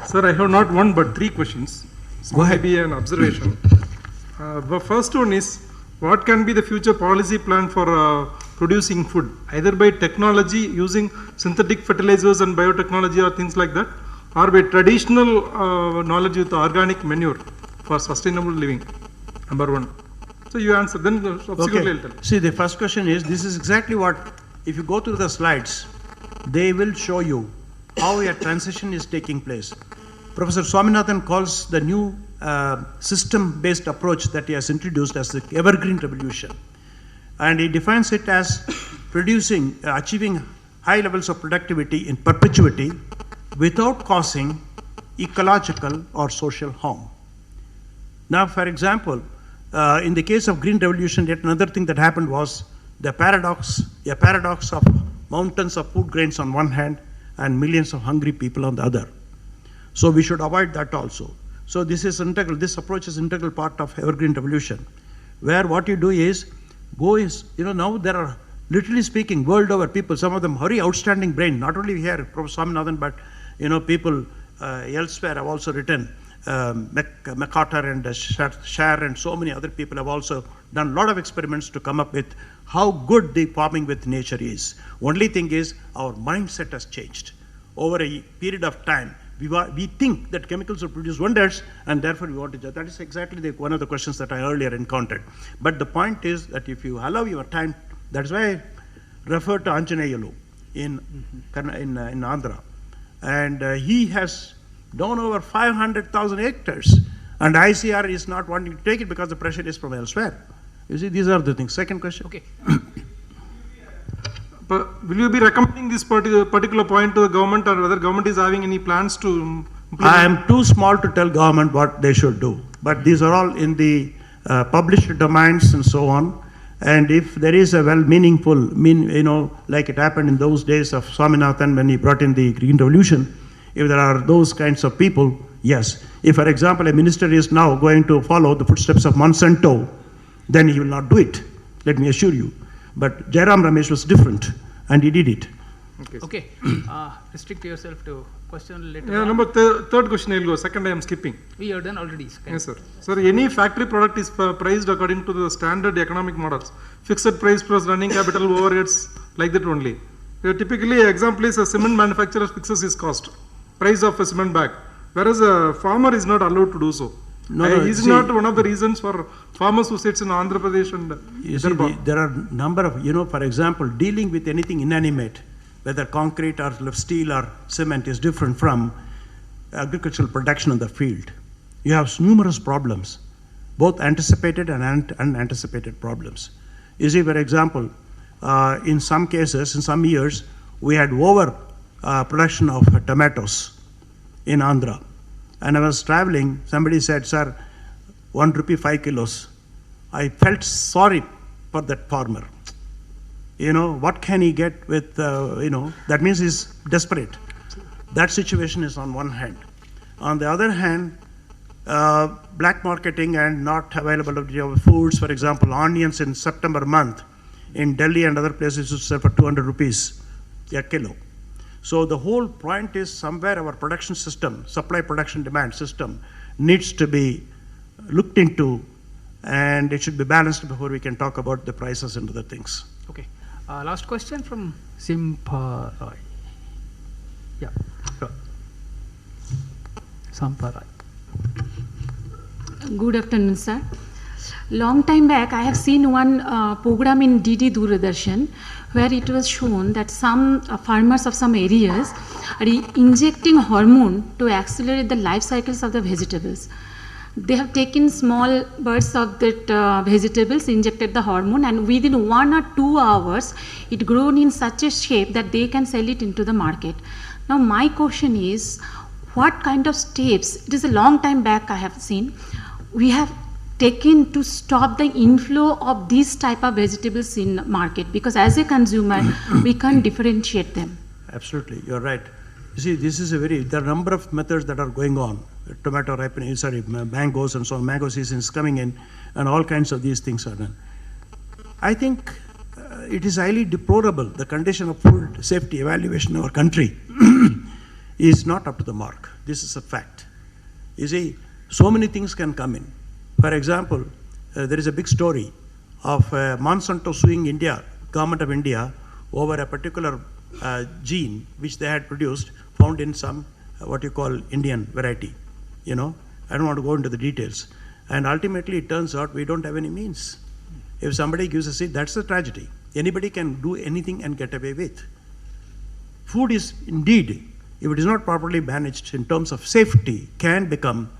Sir, I have not one but 3 questions. So go ahead. Maybe an observation. The first one is, what can be the future policy plan for producing food, either by technology using synthetic fertilizers and biotechnology or things like that, or by traditional knowledge with organic manure for sustainable living? Number 1. So you answer, then subsequently I'll tell you. See, the first question is, this is exactly what, if you go through the slides, they will show you how a transition is taking place. Professor Swaminathan calls the new system-based approach that he has introduced as the evergreen revolution. And he defines it as producing, achieving high levels of productivity in perpetuity without causing ecological or social harm. Now, for example, in the case of green revolution, yet another thing that happened was a paradox of mountains of food grains on one hand and millions of hungry people on the other. So we should avoid that also. So this is integral, this approach is integral part of evergreen revolution, where what you do is, now there are, literally speaking, world over people, some of them very outstanding brain, not only here, Professor Swaminathan, but people elsewhere have also written. MacArthur and Scher and so many other people have also done a lot of experiments to come up with how good the farming with nature is. Only thing is, our mindset has changed. Over a period of time, we think that chemicals will produce wonders, and therefore we want to judge. That is exactly one of the questions that I earlier encountered. But the point is that if you allow your time, that's why I refer to Anjaneyalu in Andhra. And he has done over 500,000 hectares, and ICR is not wanting to take it because the pressure is from elsewhere. You see, these are the things. Second question. Okay. But will you be recommending this particular point to the government, or whether government is having any plans to implement? I am too small to tell government what they should do, but these are all in the published domains and so on. And if there is a meaningful, like it happened in those days of Swaminathan when he brought in the Green Revolution, if there are those kinds of people, yes. If, for example, a minister is now going to follow the footsteps of Monsanto, then he will not do it, let me assure you. But Jairam Ramesh was different, and he did it. Okay. Restrict yourself to question later. Yeah, number third question I will go. Second I am skipping. We are done already. Yes, sir. Sir, any factory product is priced according to the standard economic models. Fixed price plus running capital overheads, like that only. Typically, example is a cement manufacturer fixes his cost, price of a cement bag, whereas a farmer is not allowed to do so. Is not one of the reasons for farmers who sits in Andhra Pradesh and you see, there are number of, for example, dealing with anything inanimate, whether concrete or steel or cement, is different from agricultural production in the field. You have numerous problems, both anticipated and unanticipated problems. You see, for example, in some cases, in some years, we had over production of tomatoes in Andhra. And I was traveling, somebody said, sir, 1 rupee 5 kilos. I felt sorry for that farmer. What can he get with, that means he's desperate. That situation is on one hand. On the other hand, black marketing and not availability of foods, for example, onions in September month in Delhi and other places would sell for 200 rupees a kilo. So the whole point is somewhere our production system, supply production demand system, needs to be looked into, and it should be balanced before we can talk about the prices and other things. Okay. Last question from Samparai. Yeah. Sure. Samparai. Good afternoon, sir. Long time back, I have seen one program in DD Doordarshan where it was shown that some farmers of some areas are injecting hormone to accelerate the life cycles of the vegetables. They have taken small bursts of that vegetables, injected the hormone, and within 1 or 2 hours, it grown in such a shape that they can sell it into the market. Now, my question is, what kind of steps, it is a long time back I have seen, we have taken to stop the inflow of these type of vegetables in market, because as a consumer we can't differentiate them. Absolutely, you're right. You see, this is there are a number of methods that are going on. Tomato ripening, mangoes and so on, mango season is coming in, and all kinds of these things are done. I think it is highly deplorable, the condition of food safety evaluation in our country is not up to the mark. This is a fact. You see, so many things can come in. For example, there is a big story of Monsanto suing government of India, over a particular gene which they had produced, found in some what you call Indian variety. I don't want to go into the details. And ultimately it turns out we don't have any means. If somebody gives a seed, that's a tragedy. Anybody can do anything and get away with. Food is indeed, if it is not properly managed in terms of safety, can become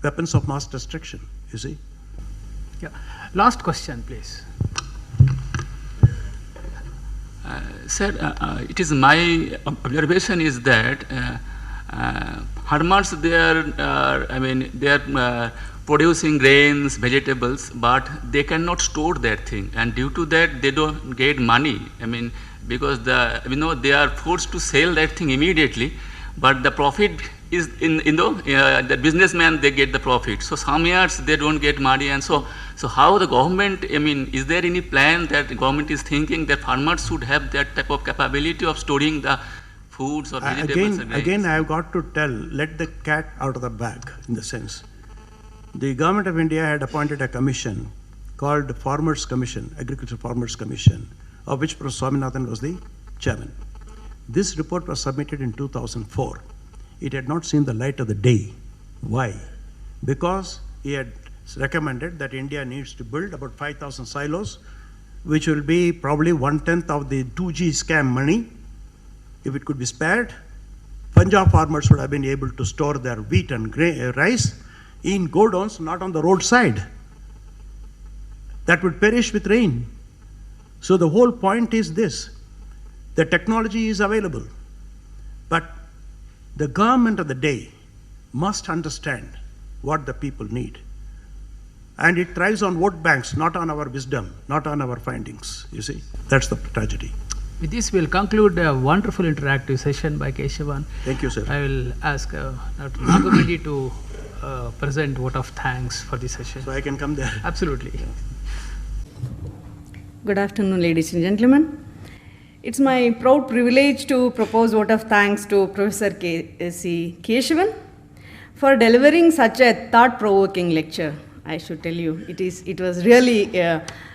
weapons of mass destruction. You see? Yeah. Last question, please. Sir, it is my observation is that farmers they are producing grains, vegetables, but they cannot store that thing, and due to that they don't get money. Because they are forced to sell that thing immediately, but the profit is the businessman, they get the profit. So some years they don't get money, and so how the government, I mean, is there any plan that the government is thinking that farmers should have that type of capability of storing the foods or vegetables? Again, I have got to tell, let the cat out of the bag, in the sense. The government of India had appointed a commission called Farmers Commission, Agriculture Farmers Commission, of which Professor Swaminathan was the chairman. This report was submitted in 2004. It had not seen the light of the day. Why? Because he had recommended that India needs to build about 5,000 silos, which will be probably 1/10 of the 2G scam money. If it could be spared, Punjab farmers would have been able to store their wheat and rice in godowns, not on the roadside. That would perish with rain. So the whole point is this: the technology is available, but the government of the day must understand what the people need. And it thrives on vote banks, not on our wisdom, not on our findings, you see. That's the tragedy. With this, we'll conclude a wonderful interactive session by Keshavan. Thank you, sir. I will ask Dr. Nagumedi to present vote of thanks for the session. So I can come there? Absolutely. Good afternoon, ladies and gentlemen. It's my proud privilege to propose vote of thanks to Professor C. Keshavan for delivering such a thought-provoking lecture. I should tell you, it was really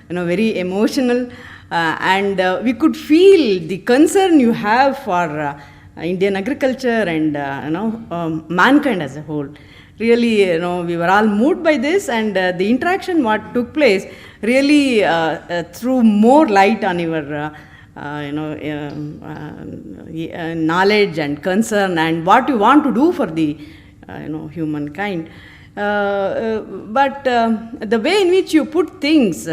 very emotional, and we could feel the concern you have for Indian agriculture and mankind as a whole. Really, we were all moved by this, and the interaction what took place really threw more light on your knowledge and concern and what you want to do for the humankind. But the way in which you put things,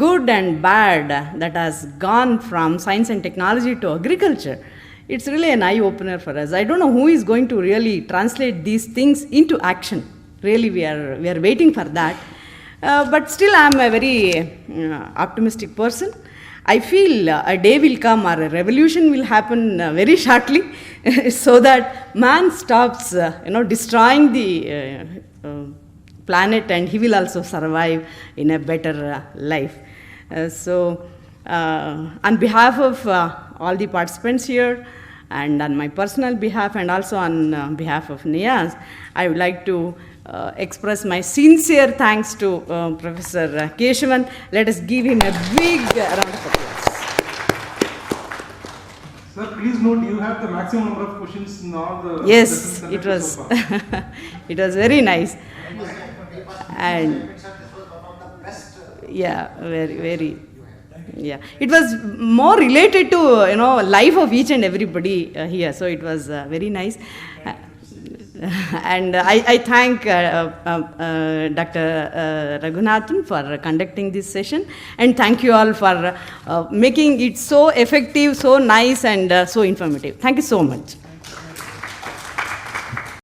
good and bad, that has gone from science and technology to agriculture, it's really an eye-opener for us. I don't know who is going to really translate these things into action. Really, we are waiting for that. But still, I am a very optimistic person. I feel a day will come or a revolution will happen very shortly so that man stops destroying the planet, and he will also survive in a better life. So on behalf of all the participants here, and on my personal behalf, and also on behalf of NIAS, I would like to express my sincere thanks to Professor Keshavan. Let us give him a big round of applause. Sir, please note you have the maximum number of questions in all the Yes, it was it was very nice. And yeah, very yeah, it was more related to life of each and everybody here, so it was very nice. And I thank Dr. Raghunathan for conducting this session, and thank you all for making it so effective, so nice, and so informative. Thank you so much.